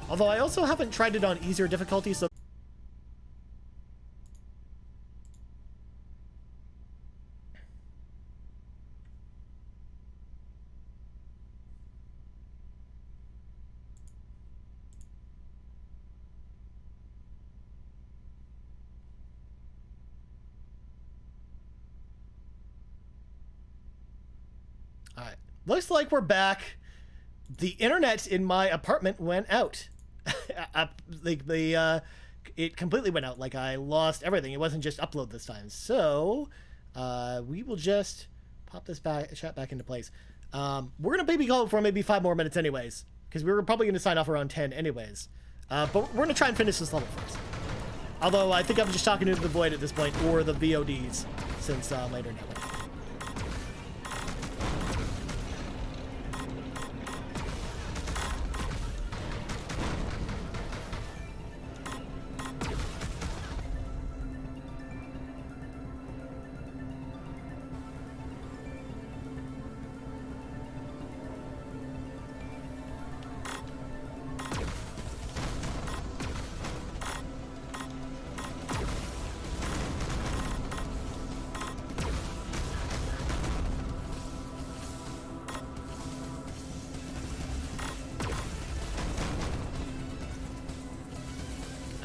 Although I also haven't tried it on easier difficulty, so All right. Looks like we're back. The internet in my apartment went out. It completely went out. Like, I lost everything. It wasn't just upload this time. So, we will just pop this chat back into place. We're going to maybe call it for maybe 5 more minutes anyways, because we were probably going to sign off around 10 anyways. But we're going to try and finish this level first. Although, I think I'm just talking to the void at this point, or the VODs, since my internet went out.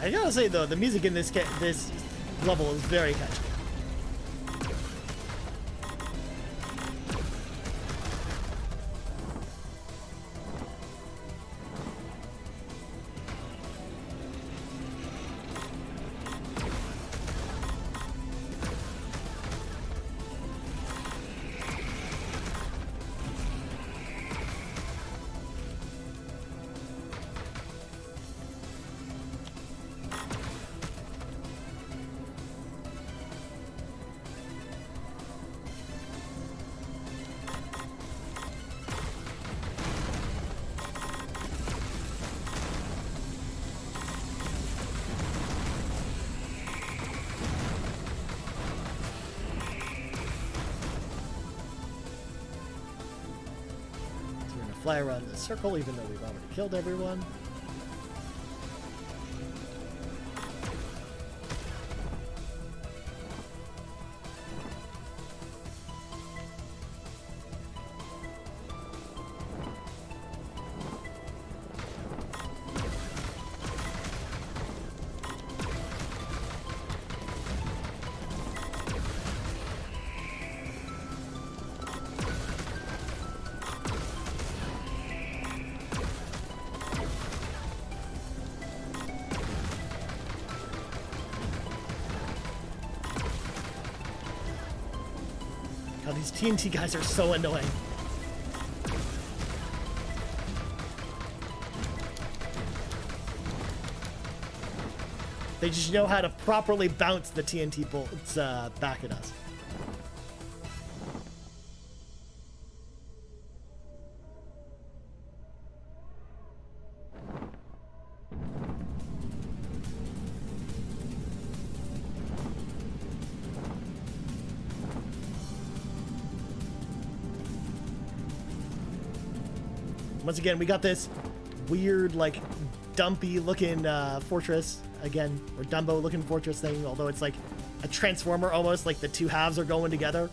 I gotta say though, the music in this level is very catchy. Fly around the circle, even though we've already killed everyone. God, these TNT guys are so annoying. They just know how to properly bounce the TNT bolts back at us. Once again, we got this weird, like, dumpy looking fortress again, or Dumbo looking fortress thing, although it's like a transformer almost, like the two halves are going together.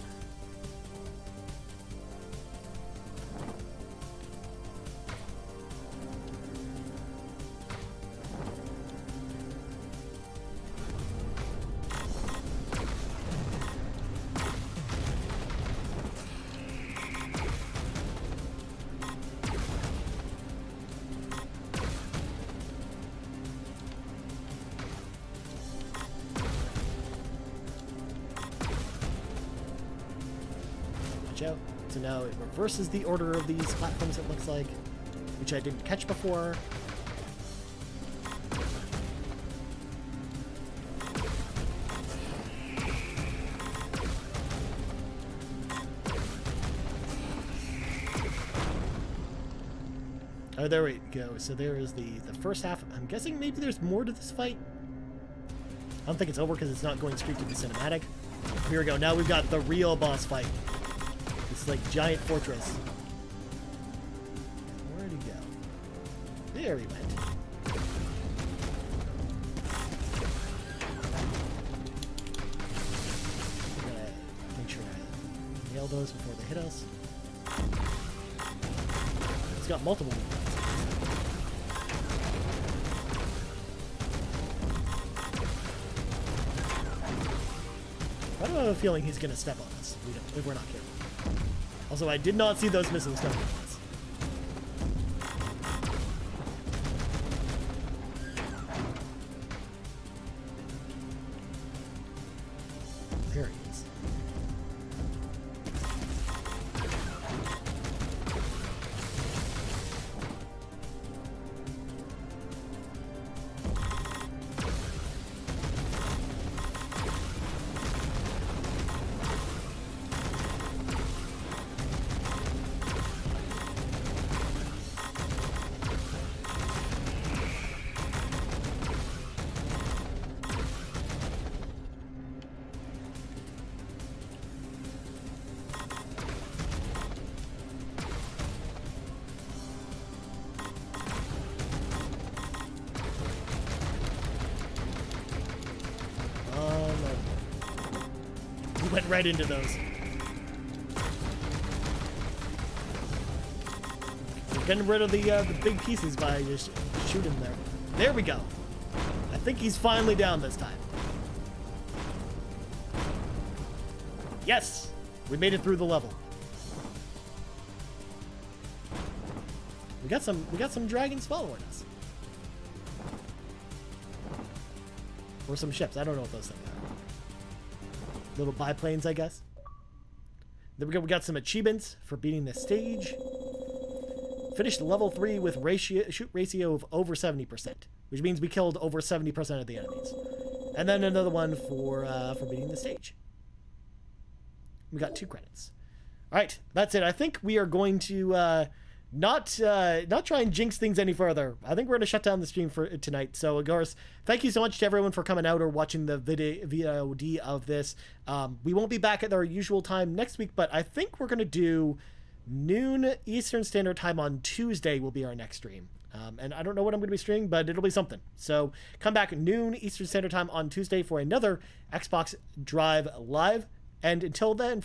Out. So now it reverses the order of these platforms, it looks like, which I didn't catch before. Oh, there we go. So there is the first half. I'm guessing maybe there's more to this fight. I don't think it's over because it's not going straight to the cinematic. Here we go. Now we've got the real boss fight. This like giant fortress. Where'd he go? There he went. I'm gonna make sure I nail those before they hit us. It's got multiple movements. I don't have a feeling he's gonna step on us if we're not careful. Also, I did not see those missing stun grenades. There he is. Went right into those. We're getting rid of the big pieces by just shooting there. There we go. I think he's finally down this time. Yes, we made it through the level. We got some dragons following us, or some ships. I don't know what those things are. Little biplanes, I guess. Then we got some achievements for beating this stage. Finished level 3 with shoot ratio of over 70%, which means we killed over 70% of the enemies. And then another one for beating the stage. We got 2 credits. All right, that's it. I think we are going to not try and jinx things any further. I think we're going to shut down the stream for tonight. So, of course, thank you so much to everyone for coming out or watching the VOD of this. We won't be back at our usual time next week, but I think we're going to do noon Eastern Standard Time on Tuesday will be our next stream. And I don't know what I'm going to be streaming, but it'll be something. So come back noon Eastern Standard Time on Tuesday for another Xbox Drive Live. And until then,